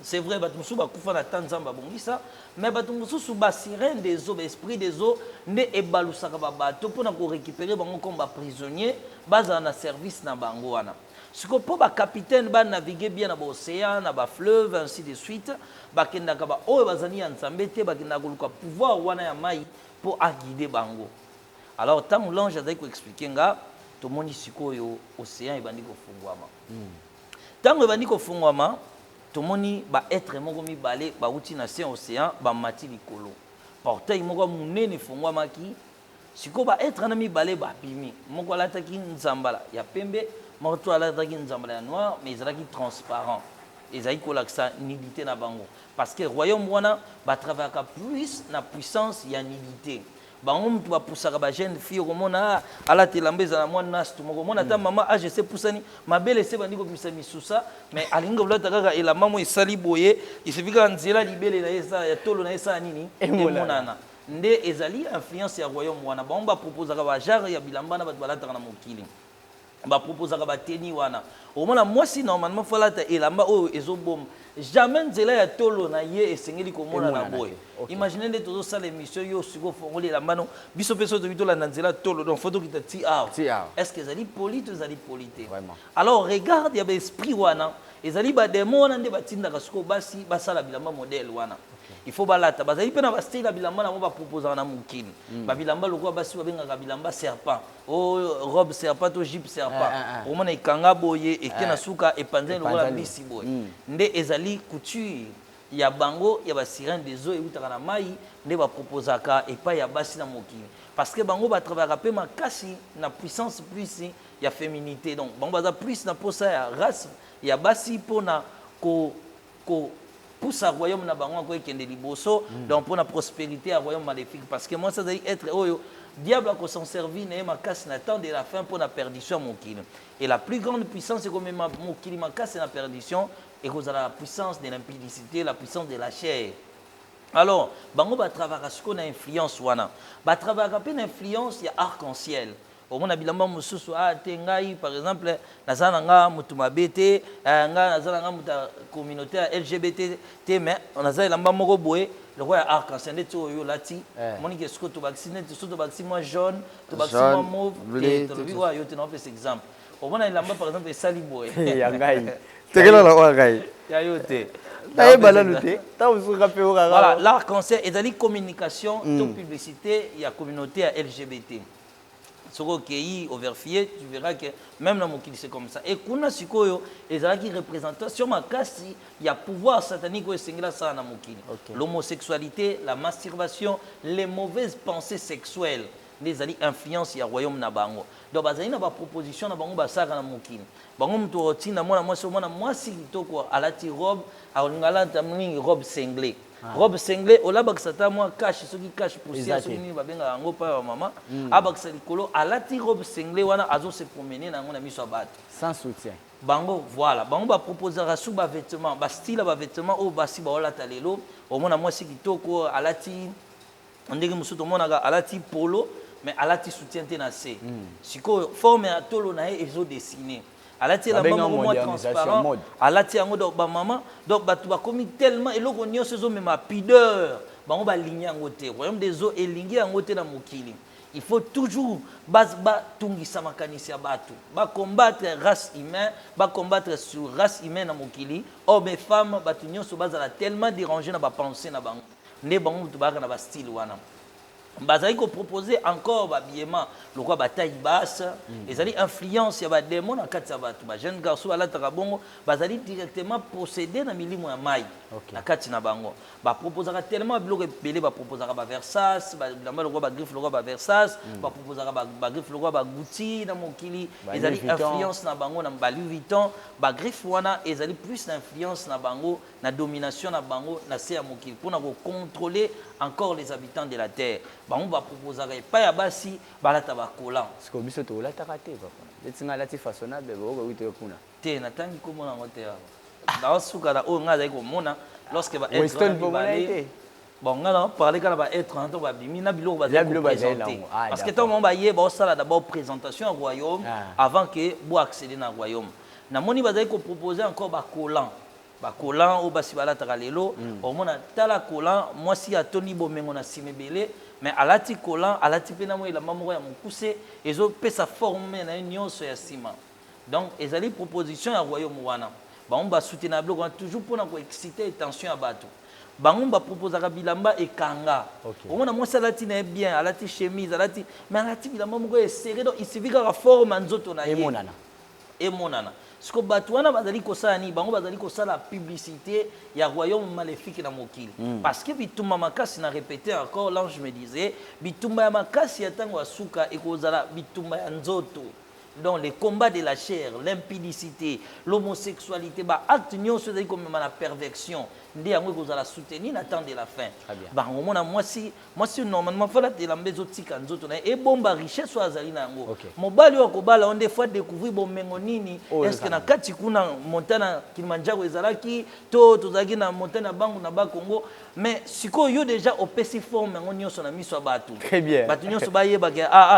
C'est vrai bateau musu ba kufa na tanzamba bongisa, mais bateau musu sous ba sirène des eaux, esprit des eaux ne ebalusaka ba bateau pour na ko récupérer bango comme ba prisonnier, baza na service na bango wana. Ce que pour les capitaines va naviguer bien dans l'océan, dans les fleuves, ainsi de suite, bakendaka ba oyo bazani ya nzambe te bakendaka koluka pouvoir wana ya mai pour guider bango. Alors tant l'ange azali ko expliquer nga tomoni sikoyo océan ebandi ko fungwama. Tant ebandi ko fungwama tomoni ba être moko mibale ba uti na océan ba mati likolo. Portail moko munene fungwamaki siko ba être na mibale ba bimi moko alataki nzambala ya pembe moko alataki nzambala ya noir mais ezalaki transparent. Ezali kolakisa nudité na bango parce que royaume wana ba travaillaka plus na puissance ya nudité. Bango mutu ba poussaka ba jeune fille komona ala telambeza na mwana nas tumoko mona ta mama je sais poussani mabele se bandi ko misa misusa mais alinga bulata kaka elamba mo esali boye isifika nzela libele na esa ya tolo na esa nini emonana nde ezali influence ya royaume wana bango ba proposaka ba genre ya bilamba na bato balata na mokili ba proposaka ba teni wana omona mwasi normalement falata elamba oyo ezoboma jamais nzela ya tolo na ye esengeli komona na boye. Imaginez les tous ça l'émission yo siko fongoli la mano biso peso de bito la nzela tolo donc photo qui te ti ah. Est-ce que ezali poli ou ezali polité? Vraiment. Alors regarde ya ba esprit wana ezali ba démon nde batinda ka siko basi basala bilamba modèle wana. Il faut balata bazali pe na ba style bilamba na mo ba proposer na mukini. Ba bilamba lokwa basi ba benga bilamba serpent. Oh robe serpent to jupe serpent. Au moins ikanga boye ekena suka epanze lokola bisi boye. Nde ezali couture ya bango ya ba sirène des eaux et utaka na mai nde ba proposaka et pas ya basi na mokili. Parce que bango ba travailler pe makasi na puissance plus ya féminité. Donc bango baza plus na posa ya race ya basi pona ko pour sa royaume na bango ko ekende liboso donc pour la prospérité à royaume maléfique parce que moi ça doit être oyo diable a s'en servir na makasi na temps de la fin pour la perdition mokili et la plus grande puissance c'est comme mokili makasi na perdition et cause la puissance de l'impudicité la puissance de la chair. Alors bango ba travailler ce qu'on a influence wana ba travailler pe na influence ya arc-en-ciel. Au moins bilamba mususu tengai par exemple nazana nga mutu mabete nga nazana nga muta communauté LGBT te mais nazala lamba moko boye le roi arc-en-ciel ndeti oyo lati moni que ce que to vacciner to vacciner moi jaune to vacciner moi mauve et to biwa yo te na fait exemple au moins lamba par exemple sali boye ya ngai tekela la wa ngai ya yote taye balaluté ta usuka pe ora voilà l'arc-en-ciel est dans communication to publicité il y a communauté LGBT. Soko kei overfié, tu verras que même dans mon kili c'est comme ça. Et kuna sikoyo ezalaki représentation makasi il y a pouvoir satanique au singla ça na mokili. L'homosexualité, la masturbation, les mauvaises pensées sexuelles, les ali influence ya royaume na bango. Donc bazali na ba proposition na bango basaka na mokili. Bango mtu otina mwana mwasi kitoko alati robe, alingala tamni robe cinglée. Robe cinglée au labak moi cache ce qui cache poussière ce qui va bien en pa maman abak salikolo alati robe cinglée wana azo se promener na ngona miso bat sans soutien bango voilà bango ba proposer rasu ba vêtements ba style ba vêtements au basi ba olata lelo au mona moi si kitoko alati ndenge musuto mona alati polo mais alati soutien te na se siko forme ya tolo na ezo dessiner alati la maman moins transparent alati yango donc ba maman donc batu ba komi tellement eloko nyonso zo même pudeur bango ba ligne yango te royaume des eaux elingi yango te na mokili il faut toujours ba tungisa makanisi ya batu ba combattre race humaine ba combattre sur race humaine na mokili hommes et femmes batu nyonso bazala tellement dérangé na ba pensée na bango ne bango tu ba na ba style wana bazali ko proposer encore babiema lokwa bataille basse ezali influence ya ba démon na kati ya batu ba jeune garçon alataka bongo bazali directement procéder na milimo ya mai na kati na bango ba proposaka tellement biloko belé ba proposaka ba versas ba lokwa ba griffe lokwa ba versas ba proposaka ba griffe lokwa ba gouti na mokili ezali influence na bango na ba Louis Vuitton ba griffe wana ezali plus d'influence na bango na domination na bango na se ya mokili pour na contrôler encore les habitants de la terre. Bango ba proposer pas ya basi balata ba kola. Parce que biso to lata kate papa. Letsinga lati façonnable bo ko wite kuna. Te na tangi ko mona ngote ya. Na suka da o nga za ko mona lorsque ba être. Western bo mona ite. Bon nga na parler kana ba être en to ba bimi na biloko ba présenter. Parce que tant mon ba yé ba sala d'abord présentation au royaume avant que bo accéder na royaume. Na moni ba za ko proposer encore ba kolan. Ba kolan o basi balata lelo au mona tala kolan moi si atoni bomengo na simebele mais alati kolan alati pena mo la mamoro ya mukuse ezo pesa forme na nyonso ya sima Donc, ils ont une proposition à royaume wana. On va soutenir toujours pour exciter l'attention à bateau. On va proposer à bilamba et kanga. On a moi ça lati na bien, alati chemise, alati mais alati bilamba moko est serré donc il suffit que forme nzoto na ye. Et monana. Ce que bateau wana bazali ko sala ni bango bazali ko sala publicité ya royaume maléfique na mokili. Parce que bitumba makasi na répété encore l'ange me disait bitumba ya makasi ya tango asuka ekozala bitumba ya nzoto. Donc les combats de la chair, l'impudicité, l'homosexualité, acte c'est comme la perversion. Ndé yango ko la soutenir n'attend de la fin. Ba ngomona moi si normalement fala de la maison tika nzoto na e bomba richesse so azali na yango. Mobali wa kobala on des fois découvrir bon mengo nini est-ce que na kati kuna montana Kilimanjaro ezalaki to tozaki na montana bangu na ba Congo mais siko yo déjà opesi forme ngo nyonso na miso batu. Très bien. Batu nyonso ba yeba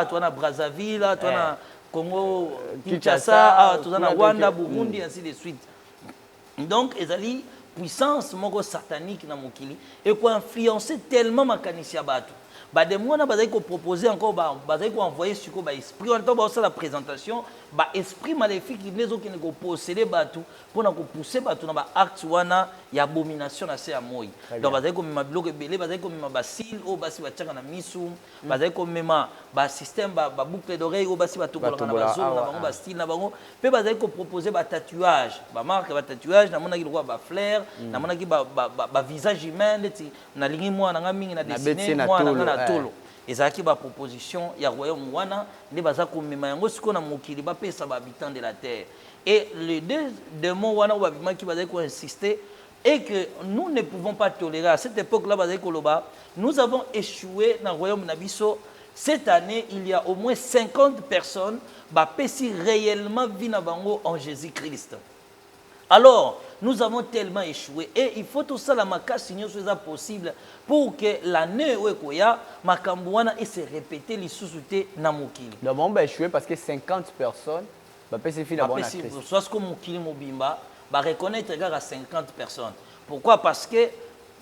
toi na Brazzaville, toi na Congo, Kinshasa, tout ça, Rwanda, Burundi, ainsi de suite. Donc, ils ont puissance satanique dans mokili et quoi influencer tellement makanisi abatu. Des mois na bazai ko proposer encore bazai ko envoyer sur ko esprit en temps ça la présentation esprit maléfique les autres qui ne ko posséder batu pour na ko pousser batu na acte wana ya abomination na se ya moi. Donc bazai ko mema bloc belé bazai ko mema basil o basi bachanga na misu bazai ko mema système boucle d'oreille o basi batu ko na bazo na bango style na bango pe bazai ko proposer tatouage marque tatouage na mona ki ko flair na mona ki visage humain na lingi moi na mingi na dessiner moi na tolo ezaki ba proposition ya royaume wana nde baza komema yango siko na mokili bapesa ba habitants de la terre et les deux démons wana ba bima ki bazaki ko insister et que nous ne pouvons pas tolérer à cette époque là bazaki koloba nous avons échoué dans royaume nabiso cette année il y a au moins 50 personnes bapesi réellement vie na bango en Jésus-Christ. Alors, nous avons tellement échoué et il faut tout ça la makasi nyonso eza possible pour que l'année où ekoya makambuana et se répéter les sous-soutés na mokili. Donc on va échouer parce que 50 personnes va passer fini à bonne actrice. Soit ce que mokili mobimba va reconnaître à 50 personnes. Pourquoi? Parce que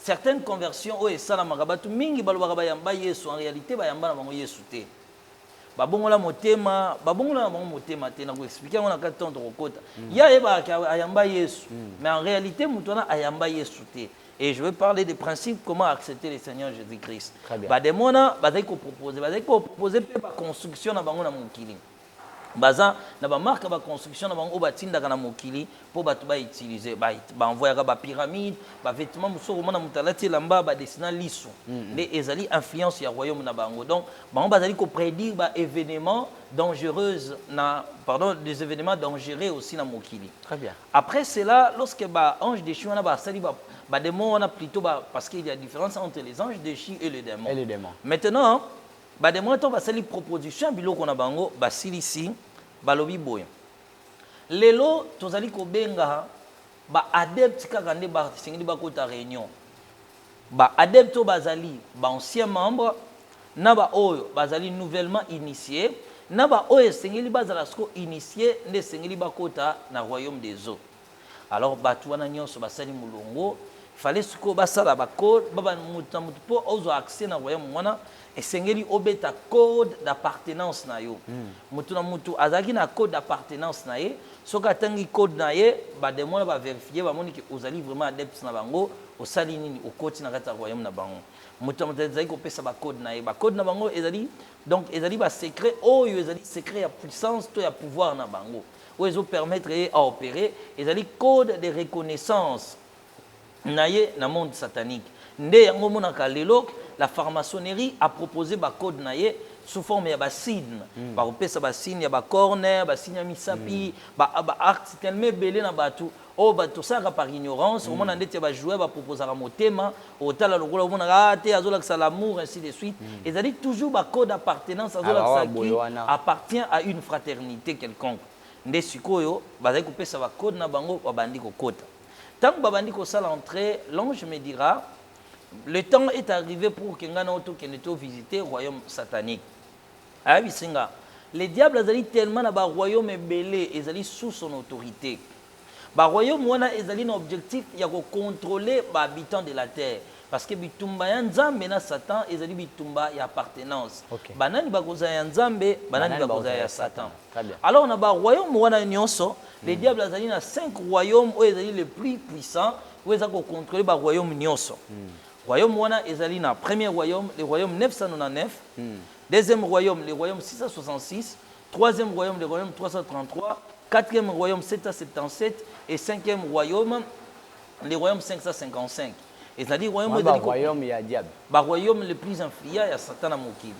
certaines conversions où ça la magabatu mingi balobaka bayamba Yesu en réalité bayamba na bango Yesu te. Babongola motema babongola bango motema te na ko expliquer on a ka temps de kokota ya eba ayamba Yesu mais en réalité mutona ayamba Yesu te et je vais parler des principes comment accepter le Seigneur Jésus-Christ. Des mona bazai ko proposer pe ba construction na bango na mokili baza na ba marque ba construction na bango batinda kana mokili po batu ba utiliser ba envoyer ba pyramide ba vêtements musoko mona mutalati lamba ba dessiner liso les ezali influence ya royaume na bango donc bango bazali ko prédire ba événements dangereux des événements dangereux aussi na mokili. Très bien. Après cela lorsque ba ange déchu wana ba sali ba démon on a plutôt parce qu'il y a différence entre les anges déchus et les démons. Maintenant des montants va sali proposition biloko na bango basilisi balobi boya lelo tozali ko benga adepte kaka nde singeli bakota réunion adepte bazali ancien membre na oyo bazali nouvellement initié na oyo singeli bazala sko initié nde singeli bakota na royaume des eaux. Alors batu wana nyonso basali mulongo fallait siko basala code baba mutu po ozo accès na royaume wana esengeli obeta code d'appartenance na yo mutu na mutu azaki na code d'appartenance na ye soka tangi code na ye demona ba vérifier ba moni que ozali vraiment adepte na bango osali nini okoti na kata royaume na bango mutu azaki ko pesa code na ye code na bango ezali donc ezali secret oyo ezali secret ya puissance to ya pouvoir na bango o ezo permettre à opérer ezali code de reconnaissance naye na monde satanique nde yango monaka lelo la franc-maçonnerie a proposé ba code naye sous forme ya signe ba opesa ba signe ya ba corner ba signe ya misapi ba acte tellement belé na batu o bato saka par ignorance au monde ndete ba jouer ba proposer ka motema otala lokola monaka te azola que ça l'amour ainsi de suite et ça dit toujours ba code d'appartenance azola que ça appartient à une fraternité quelconque nde sikoyo bazai kopesa ba code na bango ba bandi ko kota. Tant que babandi ko sala entrer, l'ange me dira, le temps est arrivé pour que ngana auto que neto visiter royaume satanique. Ah oui singa. Les diables azali tellement na ba royaume belé, ezali sous son autorité. Ba royaume wana ezali na objectif ya ko contrôler ba habitants de la terre. parce que bitumba ya nzambe na Satan ezali bitumba ya appartenance. Banani bakoza ya nzambe, banani bakoza ya Satan. Alors on a ba royaume wana nyonso, les diables azali na 5 royaumes où ezali les plus puissants, où ezako contrôler ba royaume nyonso. Royaume wana ezali na premier royaume, le royaume 999, deuxième royaume, le royaume 666, troisième royaume, le royaume 333, quatrième royaume 777 et cinquième royaume, le royaume 555. C'est-à-dire royaume il y a diable. Le royaume le plus influent, il y a Satan à Mokil.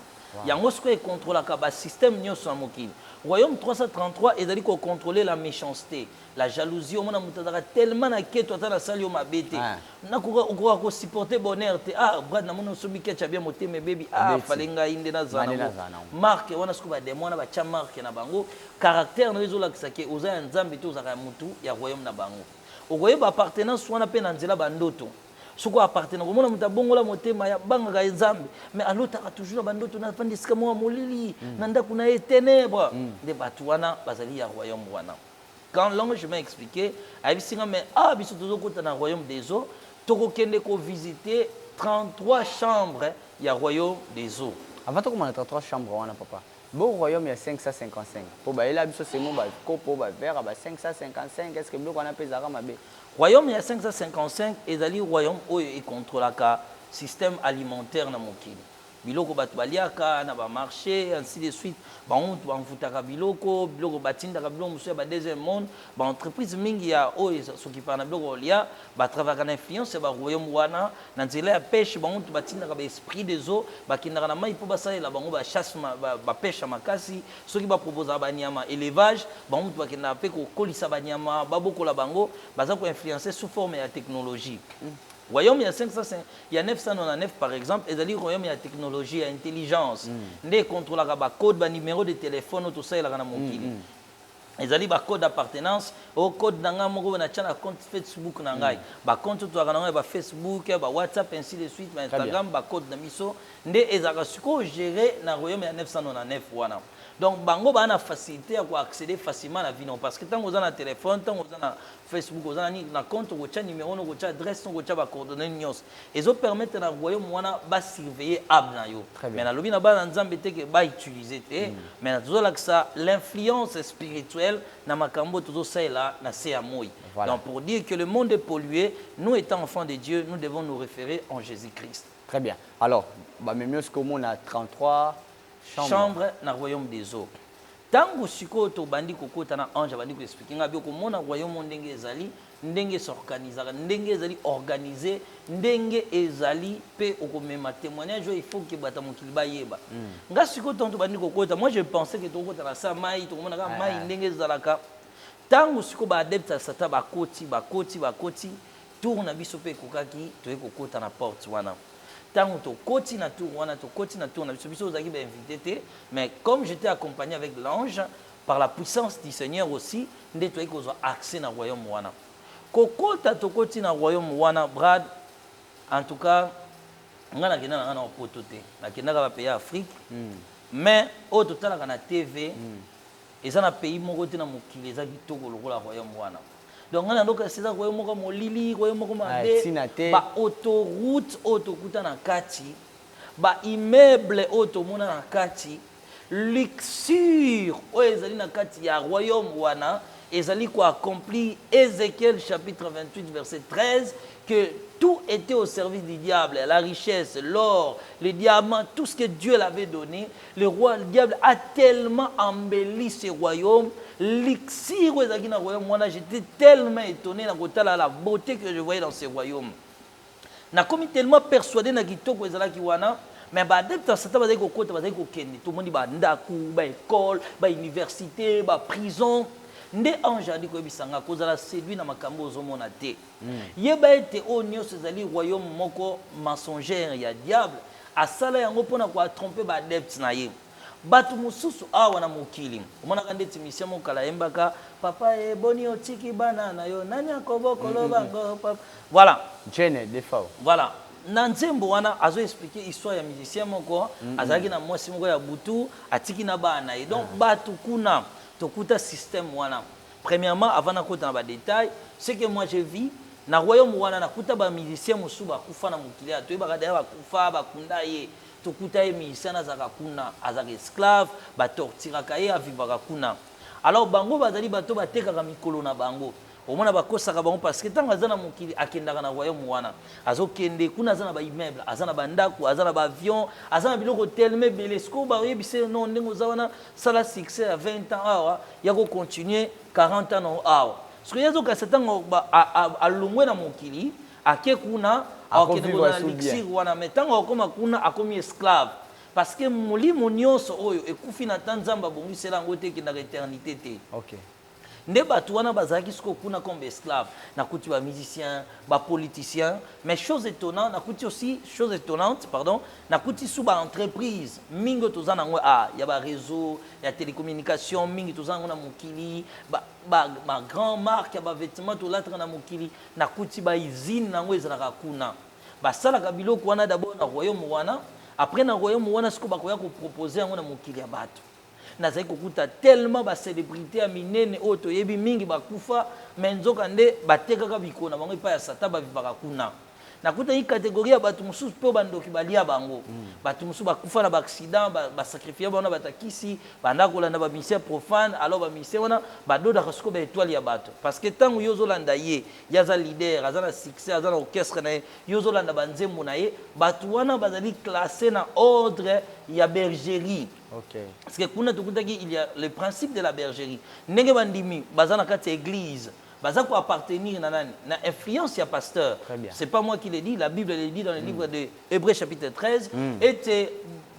Il y a un autre qui contrôle le système de Mokil. Royaume 333 est d'aller contrôler la méchanceté, la jalousie. On a tellement de toi dans la salle ma bête. On a supporter bonheur. Ah, Brad, on a subi que tu as bien monté mes bébés. Ah, falenga inde na zana. Marque, on a ce qu'on va demander, on a bâti marque na bango. Caractère nous les autres que osa un zambi tous à mutu, il y a royaume na bango. Au royaume appartenance soit na peine anzela bandoto. Ce qui appartient au monde, on a bon la montée, mais banga zambi. Mais à l'autre, toujours bandoto na pas disque moi molili. Nanda kuna e ténèbres. Des batouana, basali ya royaume wana. Quand l'ange m'a expliqué, il m'a dit mais ah, biso toujours côté dans royaume des eaux, toko kende ko visiter 33 chambres, il y a royaume des eaux. Avant de commencer 33 chambres wana papa. Bon royaume il y a 555. Pour ba ela biso c'est mon ba kopo ba verre ba 555, est-ce que bloc on a pesé à mabe? Royaume il y a 555 et zali royaume où il contrôle le système alimentaire na mokili. Biloko batu baliaka na ba marché ainsi de suite ba on ba mfutaka biloko batinda ka biloko musu ba deuxième monde ba entreprise mingi ya o so ki pa na biloko lia ba travailler na influence ba royaume wana na nzela ya pêche ba on batinda ka ba esprit des eaux ba kinaka na mai po ba salela bango ba chasse ba pêche makasi so ki ba proposer ba nyama élevage ba on ba kinaka pe ko kolisa ba nyama ba bokola bango ba za ko influencer sous forme ya technologie. Royaume, il y a 500, il y a 999 par exemple, et le royaume, il y a technologie, il y a intelligence. Des contrôles, il y a code, il numéro de téléphone, tout ça, il y a un code. Il y a code d'appartenance, au code d'anga moko na chana compte Facebook nangai, ba compte to ngana ba Facebook, ba WhatsApp ainsi de suite, ba Instagram, ba code na miso, ndé ezaka suko gérer na royaume ya 999 wana. Donc bango ba na facilité à accéder facilement à la vie non parce que tant vous avez un téléphone, tant vous avez Facebook, vous avez un compte, vous avez un numéro, vous avez une adresse, vous avez des coordonnées. Et ça permet à royaume wana ba surveiller abna yo. Mais na lobi na ba nzambe te que ba utiliser te, mais na toujours là que ça l'influence spirituelle na makambo toujours ça là na c'est à moi. Donc pour dire que le monde est pollué, nous étant enfants de Dieu, nous devons nous référer en Jésus-Christ. Très bien. Alors, bah même ce que on a 33 chambre na royaume des eaux. Tango siko to bandi kokota na ange bandi ko expliquer nga bioko mona royaume ndenge ezali ndenge s'organiser ndenge ezali organisé ndenge ezali pe okomema témoignage il faut que bata mokili ba yeba nga siko to bandi kokota moi je pensais que to kota na sa mai to mona ka mai ndenge ezalaka tango siko ba adepte sata ba koti tourna biso pe kokaki to ekokota na porte wana. Tant que tu na tour, mais comme j'étais accompagné avec l'ange, par la puissance du Seigneur aussi, nous avons accès au royaume wana. Kokota to koti na royaume wana, Brad, en tout cas, on a un pototé, on a un pays Afrique, mais au total, on a TV, et ça, on a un pays qui a le royaume wana. Donc, on a un royaume comme Lili, royaume comme ba autoroute, autokuta na kati, ba immeuble automona na kati, luxure, ezali na kati ya royaume wana, ezali ko accompli Ézéchiel chapitre 28 verset 13 que tout était au service du diable, la richesse, l'or, les diamants, tout ce que Dieu l'avait donné. Le diable a tellement embelli ce royaume. L'ixir, j'étais tellement étonné de la beauté que je voyais dans ce royaume. Je suis tellement persuadé que mais adepte ça va ko kota ba ko kende tout le monde ba ndaku ba école ba université ba prison nde ange adi ko bisanga ko zala séduit na makambo ozomona te yeba ete onyo sezali royaume moko mensongère ya diable asala yango pona ko tromper ba adepte na ye batu mususu awa na mokili omona kande timisya mokala embaka papa e boni otiki bana na yo nani akoboko lobango papa voilà Jene defao voilà na nzembo wana azo expliquer histoire ya musicien moko azaki na mwasi moko ya butu atiki na bana et donc batu kuna tokuta système wana premièrement avant na kota na ba détail ce que moi je vis na royaume wana nakuta ba musicien mosusu bakufa na mokili ya toyebaka daya bakufa bakunda ye tokuta ye musicien azalaka kuna azalaka esclave batortiraka ye avivaka kuna. Alors bango bazali bato batekaka mikolo na bango omona bakosaka bango parce que ntango aza na mokili akendaka na royaume wana azokende kuna aza na baimmeuble aza na bandako aza na baavion aza na biloko telema ebele sikoyo bayebise non ndenge oza wana sala succès ya 20 ans awa ya kocontinue 40 ans na awa sikoyo ye azokasa ntango alongwe na mokili ake kuna akende kozala lixir wana me ntango akoma kuna akomi esclave parce que molimo nyonso oyo ekufi na ta nzambe abongisela yango te ekendaka éternité te. Nde bato wana bazalaki siko kuna comme esclave nakuti ba musicien ba politicien mais chose étonnante nakuti aussi chose étonnante pardon nakuti sous ba entreprise mingi toza nango ya ba réseau ya télécommunication mingi toza nango na mokili ba grand marque ya ba vêtements to latra na mokili nakuti ba usine nango ezalaka kuna basalaka biloko wana d'abord na royaume wana après na royaume wana siko bakoya ko proposer yango na mokili ya bato nazali kokuta tellement ba célébrité ya minene oyo toyebi mingi bakufa mais nzoka nde batekaka bikolo na bango epai ya satan bavivaka kuna nakuta hii catégorie ya bato mosusu mpe bandoki balia bango bato mosusu bakufa na baaccident basacrifie bango na batakisi banda kolanda bamisien profane alors bamisien wana badodaka siko baétoile ya bato parce que ntango yo ozolanda ye ye aza leader aza na succès aza na orchestre na ye yo ozolanda banzembo na ye bato wana bazali classé na ordre ya bergerie. Parce que il y a le principe de la bergerie. Ndenge bandimi baza na kati église, baza ko appartenir na nani, na influence ya pasteur. C'est pas moi qui le dis, la Bible le dit dans le livre de Hébreux chapitre 13 et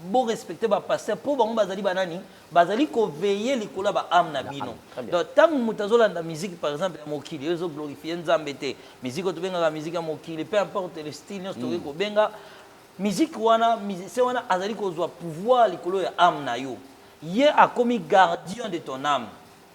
beau respecter ba pasteur pour bango bazali banani, bazali ko veiller likolo ba âme na bino. Donc tant mutazola na musique par exemple ya mokili, ezo glorifier nzambe te. Musique to benga la musique ya mokili, peu importe le style, nous ko benga musique wana musicien wana azali kozwa pouvoir likolo ya âme na yo ye akomi gardien de ton âme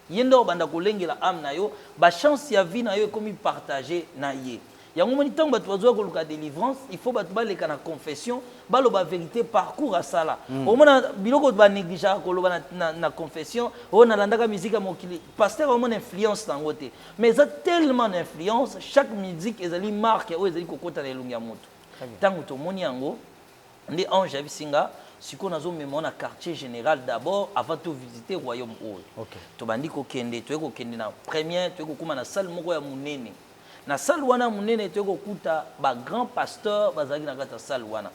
ye ndo banda kolengela âme na yo ba chance ya vie na yo ekomi partager na ye yango moni ntango bato bazwa koluka délivrance il faut bato baleka na confession baloba vérité parcours asala omona biloko banégligeaka koloba na confession oyo nalandaka musique ya mokili pasteur omona influence nango te mais eza tellement d'influence chaque musique ezali marque oyo ezali kokota na elongi ya moto. Tango tomoni yango ndi ange abisinga siko nazomema na quartier général d'abord avant de visiter royaume oyo tobandi kokende toye kokende na première toye kokuma na salle moko ya munene na salle wana munene toye kokuta ba grand pasteur bazali na kata salle wana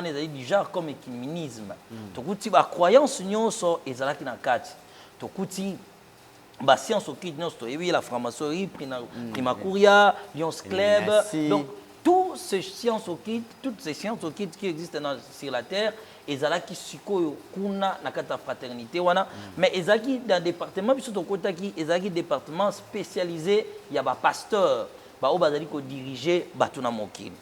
ezali du genre comme écuménisme tokuti ba croyance nyonso ezalaki na kati tokuti ba science okite nyonso toyebi la franc-maçonnerie Primacuria Lions Club donc toutes ces sciences occultes qui existent sur la terre, ils ont qui sikoyo kuna na kata fraternité wana, mais ils ont qui dans département biso to kota ki ils ont qui département spécialisé ya ba pasteur, ba o bazali ko diriger batuna mokili.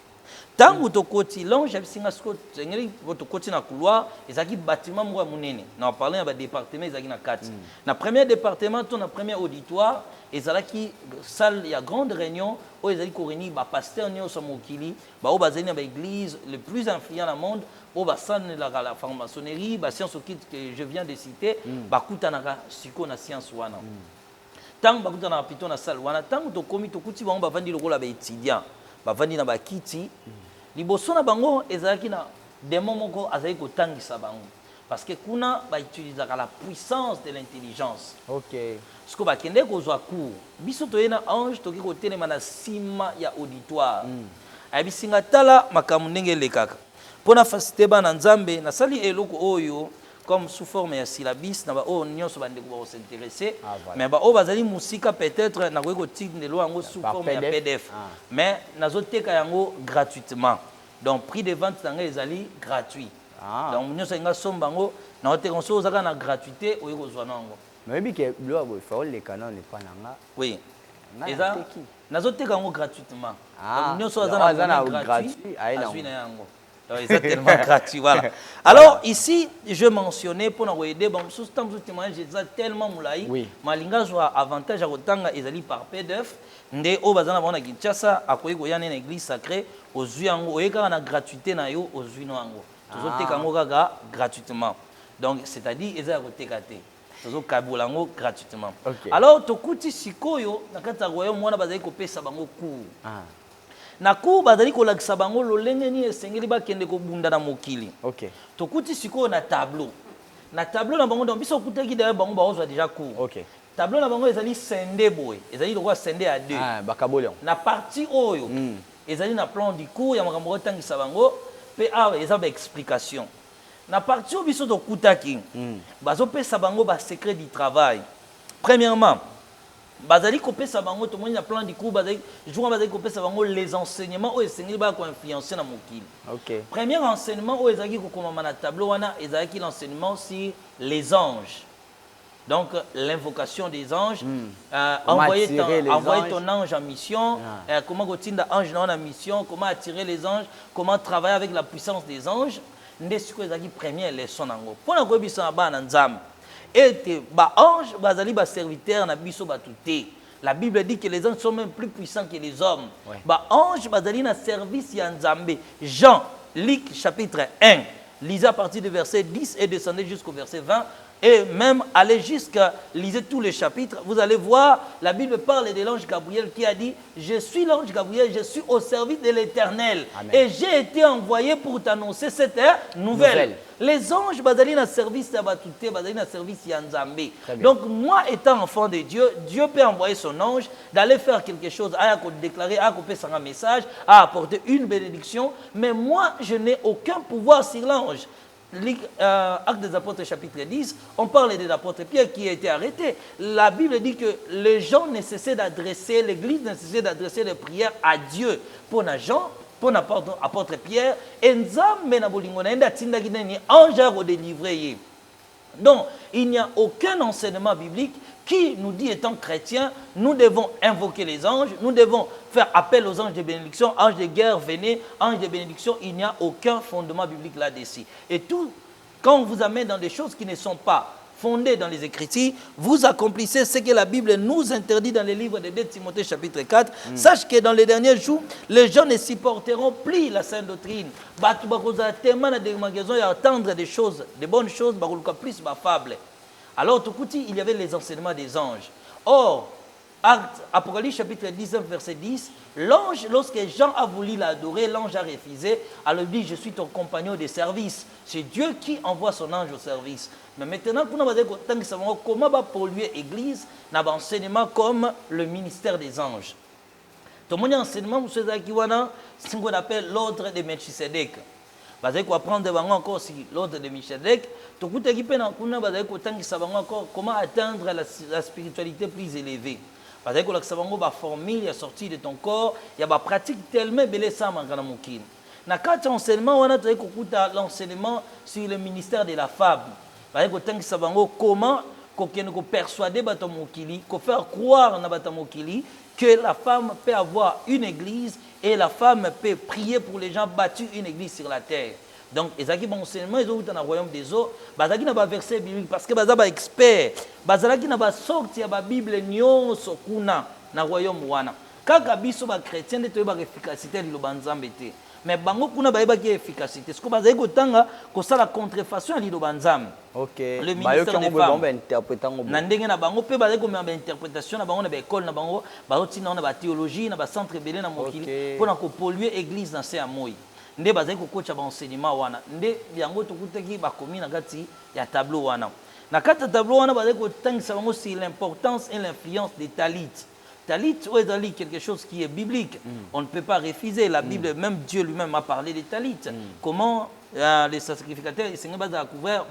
Tango to koti l'ange abisinga siko ngeli to koti na couloir, ils ont qui bâtiment mo munene. Na parler ya ba département ils ont qui na kati. Na premier département to na premier auditoire ezalaki salle ya grande réunion où ezali ko réunir ba pasteur nyonso mokili ba o bazali na ba église le plus influent dans le monde o ba salle la franc-maçonnerie ba science occulte que je viens de citer ba kutanaka siko na science wana tant ba kutana pito na salle wana tant to komi to kuti bango ba vandi lokola ba étudiant ba vandi na ba kiti liboso na bango ezalaki na démon moko azali ko tangisa bango parce que kuna ba utilisaka la puissance de l'intelligence. Ce que bakende kozwa cours biso toyena ange toki kotelema na sima ya auditoire abisinga tala makambo ndenge lekaka pona facilité bana nzambe na sali eloko oyo comme sous forme ya syllabus na ba o nyonso bande ko s'intéresser mais ba o bazali musika peut-être na ko tindelo yango sous forme ya PDF mais nazoteka yango gratuitement donc prix de vente nanga ezali gratuit donc nyonso nga sombango na oteka nso ozaka na gratuité oyo kozwa nango. Mais oui, que il faut les canons les pananga. Oui. Et ça, nazoteka yango gratuitement. Donc nyonso azana gratuit. C'est tellement gratuit, voilà. Alors ici, je mentionnais pour nous aider, bon, sous témoignage, j'ai tellement moulaï, malinga soit avantage à rotanga ezali par PDF, nde o bazana bona Kinshasa, akoyi koyana na église sacrée, aux yango, oyeka na gratuité na yo aux yango. Tozoteka yango gaga gratuitement. Donc c'est-à-dire ezali kotekate. tozokabola yango gratuitement. Ok. Alors tokuti sikoyo na kati ya royaume wana bazali kopesa bango cours. Na cours bazali kolakisa bango lolenge nini esengeli bakende kobunda na mokili. Ok. Tokuti sikoyo na tableau. Na tableau na bango donc biso okutaki derrière bango bazozwa déjà cours. Ok. Tableau na bango ezali scindé boye. Ezali lokwa scindé à deux. Bakabolion. Na partie oyo. Ezali na plan du cours ya makambo otangisa bango pe awa eza ba explication. Na partie oyo biso tokutaki bazopesa bango ba secret du travail. Premièrement, bazali kopesa bango tomoni na plan du cours bazali jour bazali kopesa bango les enseignements oyo esengeli ba ko influencer na mokili. Ok. Premier enseignement oyo ezali kokoma na tableau wana ezali l'enseignement sur les anges. Donc l'invocation des anges, envoyer ton ange en mission, comment gotinda ange en mission, comment attirer les anges, comment travailler avec la puissance des anges. Ndesiko ezaki première leçon nango. Pona ko biso na bana nzambe. Et ba ange bazali ba serviteur na biso batuté. La Bible dit que les anges sont même plus puissants que les hommes. Ouais. Ba ange bazali na service ya nzambe. Jean, Luc chapitre 1. Lisez à partir du verset 10 et descendez jusqu'au verset 20. Et même aller jusqu'à, lisez tous les chapitres, vous allez voir, la Bible parle de l'ange Gabriel qui a dit, je suis l'ange Gabriel, je suis au service de l'Éternel. Et j'ai été envoyé pour t'annoncer cette nouvelle. Les anges, bazali na service ya batouté, bazali na service ya nzambe. Donc moi étant enfant de Dieu, Dieu peut envoyer son ange d'aller faire quelque chose, à déclarer, à couper un message, à apporter une bénédiction, mais moi je n'ai aucun pouvoir sur l'ange. Actes des apôtres chapitre 10, on parle des apôtres Pierre qui a été arrêté. La Bible dit que les gens ne cessaient d'adresser, l'église ne cessait d'adresser les prières à Dieu. Pour Jean, pour l'apôtre Pierre, et Nzambe na bolingo na enda tindaki nani ange a délivré. Donc, il n'y a aucun enseignement biblique qui nous dit, étant chrétiens, nous devons invoquer les anges, nous devons faire appel aux anges de bénédiction, anges de guerre, venez, anges de bénédiction. Il n'y a aucun fondement biblique là-dessus. Et tout, quand on vous amène dans des choses qui ne sont pas fondées dans les Écritures, vous accomplissez ce que la Bible nous interdit dans les livres de 2 Timothée chapitre 4. Sache que dans les derniers jours, les gens ne supporteront plus la sainte doctrine. Tellement de magasins à attendre des choses, des bonnes choses, plus fable. Alors, tout côté, il y avait les enseignements des anges. Or, Apocalypse chapitre 19, verset 10, l'ange, lorsque Jean a voulu l'adorer, l'ange a refusé. Alors, il dit, je suis ton compagnon de service. C'est Dieu qui envoie son ange au service. Mais maintenant, comment va polluer l'église dans l'enseignement comme le ministère des anges. Tout le monde enseignement, c'est ce qu'on appelle l'ordre de Melchisedec. Vous allez apprendre encore si l'ordre de Melchisedec. Comment atteindre la spiritualité plus élevée. Vous allez apprendre la formule, la sortie de ton corps, il y a des pratiques tellement belles ça dans mon kin. Na quatre enseignements, on a l'enseignement sur le ministère de la femme. Vous allez apprendre comment persuader batamokili, faire croire na batamokili que la femme peut avoir une église et la femme peut prier pour les gens battus une église sur la terre. Donc, les enseignements, ils ont eu dans le royaume des eaux, ils ont un verset biblique parce que ils sont experts. Ils ont sorti la Bible dans le royaume. Quand les chrétiens ont une efficacité, ils ont été. Mais bango kuna ba ki efficacité. Ce que bazai kotanga ko sala contrefaçon ali do banzam. OK. Le ministère des femmes. Interprétant na ndenge na bango pe bazai ko me interprétation na bango na ba école na bango ba otina na ba théologie na ba centre belé na mokili pour na ko polluer église dans ces amoy. Nde bazai ko kocha ba enseignement wana. Nde yango tokutaki ba komi na kati ya tableau wana. Na kati tableau wana bazai ko tangisa bango sur l'importance et l'influence des talits. Talit, quelque chose qui est biblique. On ne peut pas refuser. La Bible, même Dieu lui-même a parlé des talits. Comment les sacrificateurs, ils sont couvrir,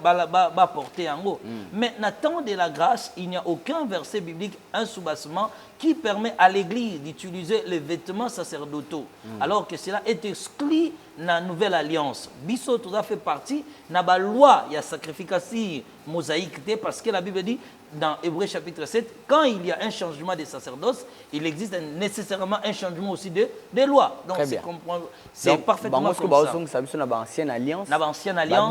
porter en haut. Mais n'attend de la grâce, il n'y a aucun verset biblique, un soubassement qui permet à l'Église d'utiliser les vêtements sacerdotaux. Alors que cela est exclu dans la Nouvelle Alliance. Bisso, tout ça fait partie de la loi, il y a sacrification mosaïque, parce que la Bible dit, dans Hébreux chapitre 7, quand il y a un changement de sacerdoce, il existe nécessairement un changement aussi de loi. Donc c'est parfaitement comme ça. Dans l'ancienne alliance,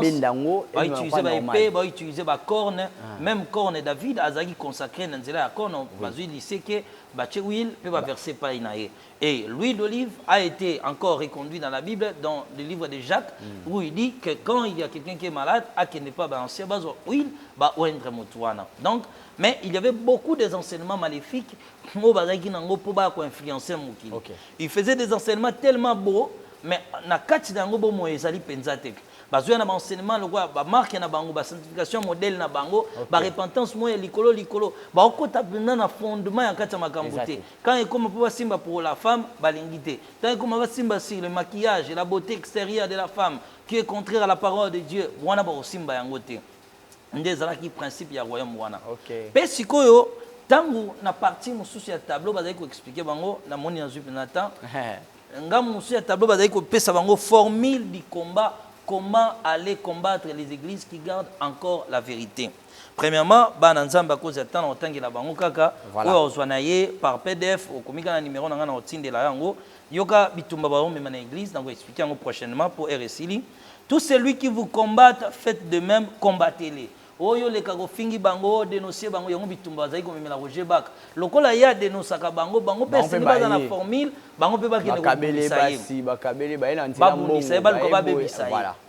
va utiliser la épée, va utiliser la corne, même corne David, Azagi consacré dans la corne, va dire que Batchewil peut verser par Inaïe. Et l'huile d'olive a été encore reconduit dans la Bible, dans dans le livre de Jacques, où il dit que quand il y a quelqu'un qui est malade, qui n'est pas balancer, oui, donc, mais il y avait beaucoup des enseignements maléfiques il faisait des enseignements tellement beaux, mais na kati dango bo mo ezali penza te. Bazoya na enseignement le quoi ba marque na bango ba sanctification modèle na bango ba repentance mo likolo ba okota bina na fondement ya kati makambo te. Quand il comme pour simba pour la femme balingité. Tant comme va simba sur le maquillage et la beauté extérieure de la femme qui est contraire à la parole de Dieu, wana ba simba yango te. Ndezala ki principe ya royaume wana. Pe sikoyo tangu na partie mususu ya tableau bazali ko expliquer bango na moni ya zupe na temps. Nga mususu ya tableau bazali ko pesa bango formule du combat, comment aller combattre les églises qui gardent encore la vérité. Premièrement, bana nzamba ko zata na otangela bango kaka o ozwanaye par PDF au komika na numéro na otindela yango yoka bitumba ba mema na église na ko expliquer yango prochainement pour RSI. Tout celui qui vous combatte, faites de même, combattez-les. Oyo le kago fingi bango dénoncer bango yango bitumba zai ko memela Roger Bak lokola ya dénoncaka bango pese ni baza na formule bango pe bakine ko bakabele ba ina ntila mbongo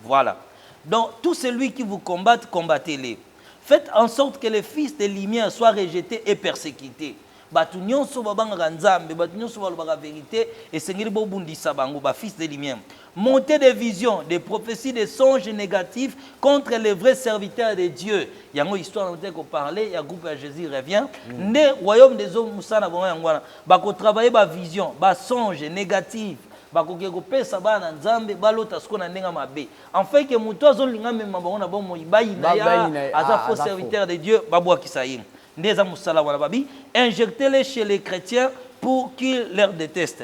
voilà donc tout celui qui vous combatte combattez-les. Faites en sorte que les fils des lumières soient rejetés et persécutés. Batu nyonso babanga nzambe batu nyonso balobaka vérité et sengeli bobundisa bango ba fils des lumières. Monter des visions, des prophéties, des songes négatifs contre les vrais serviteurs de Dieu. Il y a une histoire dont on parle, il y a un groupe à Jésus revient. Le royaume des hommes, il travailler ba vision, ba songe négatif. Enfin que muto zo linga mema bana ba mo ibayi na ya aza faux serviteur de Dieu babwa kisaïm. Ndeza musala wala babi, injectez-les chez les chrétiens pour qu'ils leur détestent.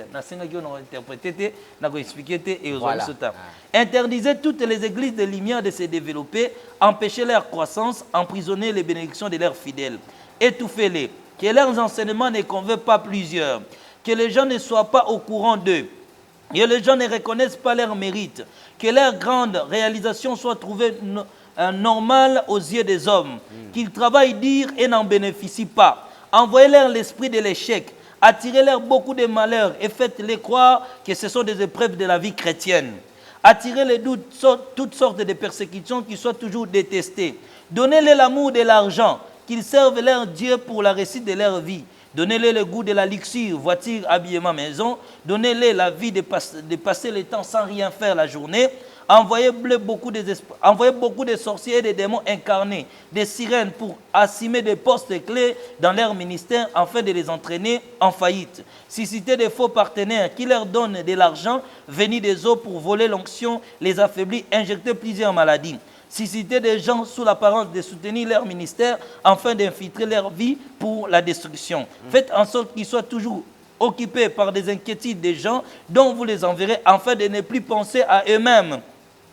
Interdisez toutes les églises de lumière de se développer, empêchez leur croissance, emprisonnez les bénédictions de leurs fidèles, étouffez-les, que leurs enseignements ne convainquent pas plusieurs, que les gens ne soient pas au courant d'eux, que les gens ne reconnaissent pas leurs mérites, que leurs grandes réalisations soient trouvées normales aux yeux des hommes, qu'ils travaillent dire et n'en bénéficient pas. Envoyez-leur l'esprit de l'échec, attirez-leur beaucoup de malheurs et faites-les croire que ce sont des épreuves de la vie chrétienne. Attirez les doutes, toutes sortes de persécutions qui soient toujours détestées. Donnez-les l'amour de l'argent, qu'ils servent leur Dieu pour la réussite de leur vie. Donnez-les le goût de la luxure, voiture, habillement, maison. Donnez-les la vie de passer le temps sans rien faire la journée. Envoyez beaucoup de sorciers et de démons incarnés, des sirènes pour assumer des postes clés dans leur ministère afin de les entraîner en faillite. Suscitez des faux partenaires qui leur donnent de l'argent venu des eaux pour voler l'onction, les affaiblir, injecter plusieurs maladies. Susciter des gens sous l'apparence de soutenir leur ministère afin d'infiltrer leur vie pour la destruction. Faites en sorte qu'ils soient toujours occupés par des inquiétudes des gens dont vous les enverrez afin de ne plus penser à eux-mêmes.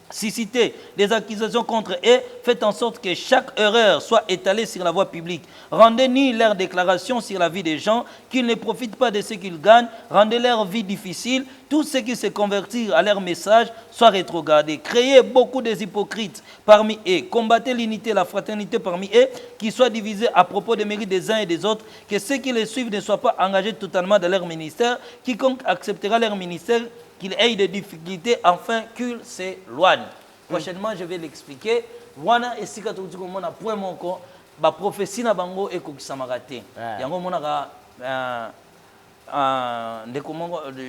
Suscitez des accusations contre eux, faites en sorte que chaque erreur soit étalée sur la voie publique. Rendez nulles leurs déclarations sur la vie des gens, qu'ils ne profitent pas de ce qu'ils gagnent, rendez leur vie difficile, tous ceux qui se convertirent à leur message soient rétrogradés. Créez beaucoup des hypocrites parmi eux, combattez l'unité et la fraternité parmi eux, qui soient divisés à propos des mérites des uns et des autres, que ceux qui les suivent ne soient pas engagés totalement dans leur ministère, quiconque acceptera leur ministère, qu'il ait des difficultés, enfin qu'il s'éloigne. Prochainement, je vais l'expliquer. Wana et si quand on dit qu'on a point mon corps, ba prophétie na bango et kokisamarate. Yango monaka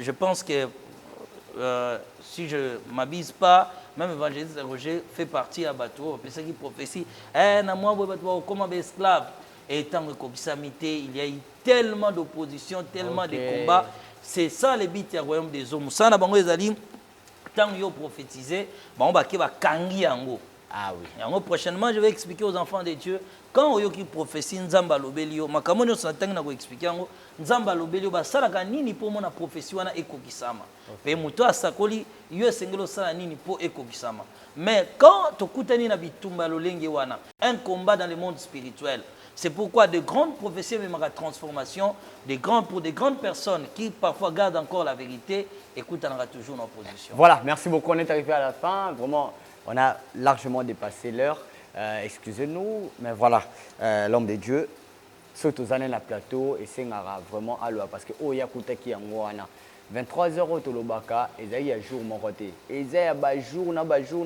je pense que si je m'abuse pas, même évangéliste Roger fait partie à bateau, parce qu'il prophétie, na moi comme un esclave. Et tant que kokisamité, il y a eu tellement d'opposition, tellement de combats. C'est ça le but du royaume des hommes. Ça na bango ezali tant yo prophétiser, bango ba ke ba kangi yango. Ah oui. Yango prochainement je vais expliquer aux enfants de Dieu quand oyo ki prophétie nzamba lobelio makamoni so tangi na ko expliquer yango nzamba lobelio ba sala ka nini po mona prophétie wana ekokisama. Pe muto asakoli yo sengelo sala nini po ekokisama. Mais quand tokutani na bitumba lolenge wana, un combat dans le monde spirituel. C'est pourquoi de grandes prophéties, même la transformation, pour des grandes personnes qui parfois gardent encore la vérité, écoute, on aura toujours une opposition. Voilà, merci beaucoup. On est arrivé à la fin. Vraiment, on a largement dépassé l'heure. Excusez-nous, mais voilà, l'homme de Dieu, surtout dans le plateau, et c'est vraiment à l'heure parce que oh, il y a qui 23h tolobaka ezali ya jour mon côté. Ezali ya ba jour na ba jour,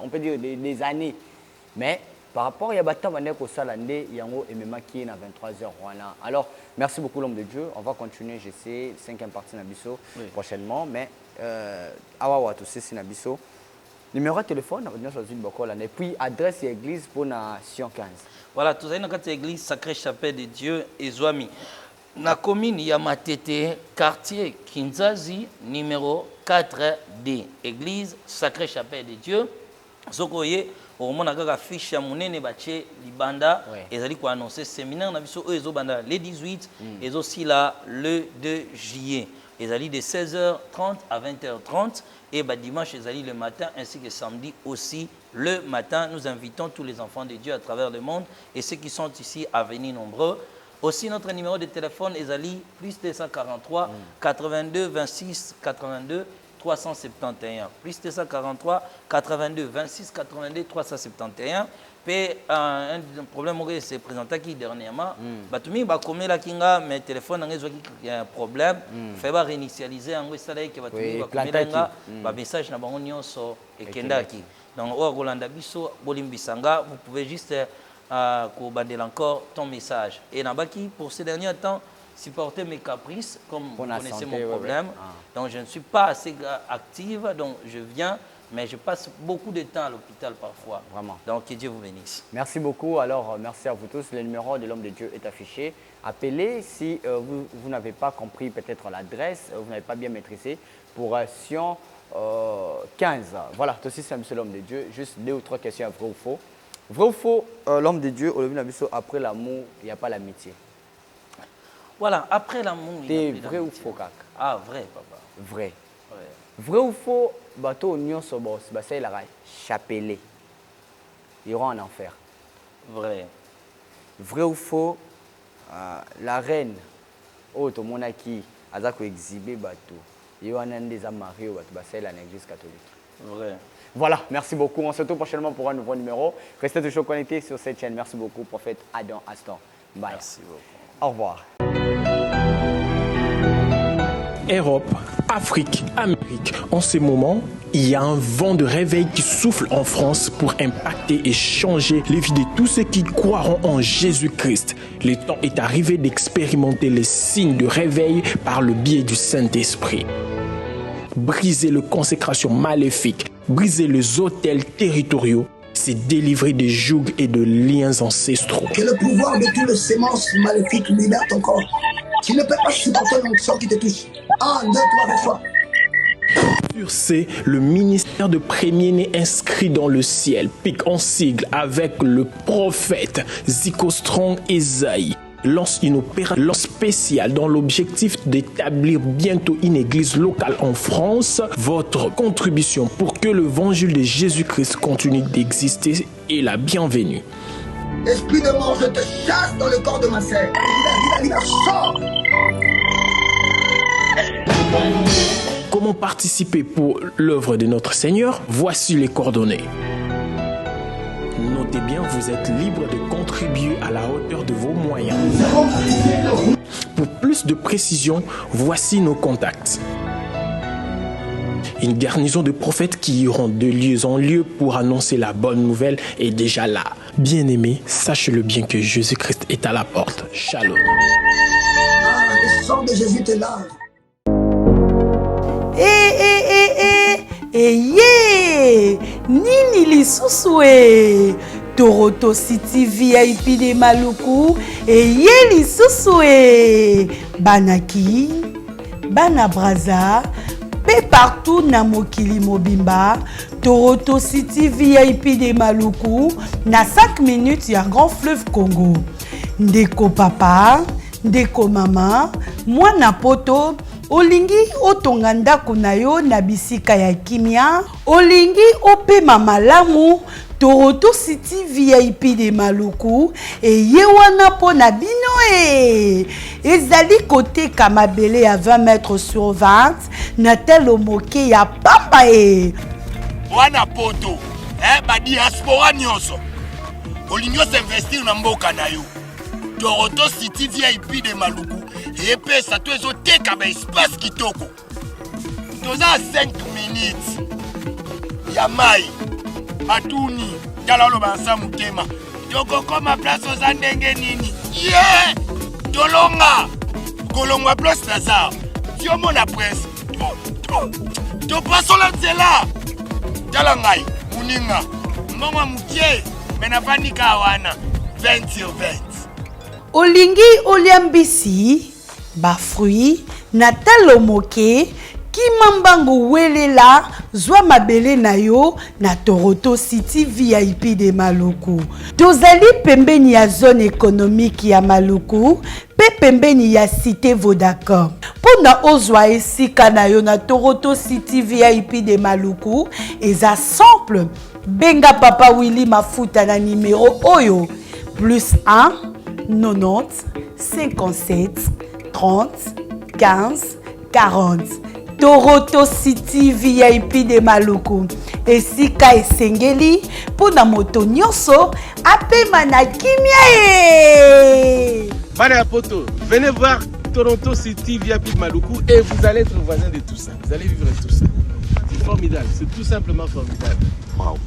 on peut dire des années. Mais par rapport à Yabata Maneko Salande, Yango et Memaki à 23h. Alors, merci beaucoup l'homme de Dieu. On va continuer, je sais, 5e partie Nabiso prochainement. Mais, Awawa, tout c'est Nabiso. Numéro de téléphone, et puis adresse et église pour la Sion 15. Voilà, tout ça, dans l'église Sacrée Chapelle de Dieu et Zouami. Na commune Yamatete, quartier Kinzazi, numéro 4D. Église Sacrée Chapelle de Dieu. Zokoye, au moment où la fiche Mounene Baché, Libanda, et ils ont annoncé séminaire, le 18 et aussi là le 2 juillet. Ils ont de 16h30 à 20h30 et dimanche, ils ont le matin ainsi que samedi aussi le matin. Nous invitons tous les enfants de Dieu à travers le monde et ceux qui sont ici à venir nombreux. Aussi, notre numéro de téléphone est plus 243 82 26 82 371. Plus 243 82 26 82 371. Puis, un problème qui s'est présenté qui dernièrement. Batumi ba comme la kinga mais téléphone il y a un problème. Fait ba réinitialiser en ça là que batumi ba comme ba message na bango nyonso et kendaki. Donc au Rolanda biso bolimbisanga, vous pouvez juste bander encore ton message. Et Nabaki, pour ces derniers temps, supporter mes caprices, comme vous connaissez mon problème. Donc je ne suis pas assez active, donc je viens, mais je passe beaucoup de temps à l'hôpital parfois. Vraiment. Donc que Dieu vous bénisse. Merci beaucoup. Alors merci à vous tous. Le numéro de l'homme de Dieu est affiché. Appelez si vous n'avez pas compris peut-être l'adresse, vous n'avez pas bien maîtrisé pour Sion 15. Voilà, tout aussi c'est l'homme de Dieu. Juste 2 ou 3 questions, vrai ou faux. Vrai ou faux, l'homme de Dieu, après l'amour, il n'y a pas l'amitié. Voilà, après l'amour, il y a vrai ou faux, kaka? Ah, vrai, papa. Vrai. Vrai ou faux, bateau union sobos, basé la chapelé. Ils iront en enfer. Vrai. Vrai ou faux, la reine, autre monarchie, a exhibé bateau. Il y a des mariés au basé la l'église catholique. Vrai. Voilà, merci beaucoup. On se retrouve prochainement pour un nouveau numéro. Restez toujours connectés sur cette chaîne. Merci beaucoup, prophète Adam Aston. Bye. Merci beaucoup. Au revoir. Europe, Afrique, Amérique. En ce moment, il y a un vent de réveil qui souffle en France pour impacter et changer les vies de tous ceux qui croiront en Jésus-Christ. Le temps est arrivé d'expérimenter les signes de réveil par le biais du Saint-Esprit. Briser les consécrations maléfiques, briser les autels territoriaux, c'est délivrer des jougs et de liens ancestraux. Que le pouvoir de toutes les sémences maléfiques libère ton corps. Tu ne peux pas supporter l'onction qui te touche. 1, 2, 3, 4. Sur ce, le ministère de premier-né inscrit dans le ciel pique en sigle avec le prophète Zico Strong Esaïe lance une opération spéciale dans l'objectif d'établir bientôt une église locale en France. Votre contribution pour que l'évangile de Jésus-Christ continue d'exister est la bienvenue. Esprit de mort, je te chasse dans le corps de ma sœur. Libère, sors. Comment participer pour l'œuvre de notre Seigneur? Voici les coordonnées. Notez bien, vous êtes libre de contribuer à la hauteur de vos moyens. Pour plus de précision, voici nos contacts. Une garnison de prophètes qui iront de lieu en lieu pour annoncer la bonne nouvelle est déjà là. Bien-aimés, sachez-le bien que Jésus-Christ est à la porte. Shalom. Le sang de Jésus te lave. Nini lisusu Toroto City VIP de Maluku lisusu Banaki Bana Braza pe partout na mokili mobimba. Toroto City VIP de Maluku na 5 minutes ya Grand Fleuve Congo. Ndeko papa, ndeko mama, mwana poto olingi otonga ndako na yo na bisika ya kimia, olingi opema malamu. Toroto City VIP de Maluku eye wana po na bino ezali kote kamabele ya 20 mètres sur 20 na telo moke ya pamba wana poto ba diaspora nyonso olingi investir na mboka na yo. Toroto City VIP de Maluku epesa to ezoteka espace kitoko toza 5 minutes ya mai atuni tala oloba nsa motema tokokoma place oza ndenge nini ye tolonga kolongwa place naza tiomona presse topasola nzela tala ngai moninga mbongo mokie me nafandika wana 20 sur 20 olingi olia mbisi bafruit na talo moke kima mbango welela zwa mabele na yo na Toronto City VIP de Maluku. Tozali pembeni ya zone économique ya Maluku pe pembeni ya cité Vodacom. Pona ozwa esika na yo na Toronto City VIP de Maluku eza simple. Benga Papa Willy Mafuta na numéro oyo +1 90 57 30 15 40. Toronto City VIP de Maluku. Esika esengeli pona moto nyonso apema na kimia e. Bana ya poto, venez voir Toronto City VIP de Maluku et vous allez être voisin de tout ça. Vous allez vivre tout ça. C'est formidable, c'est tout simplement formidable. Wow.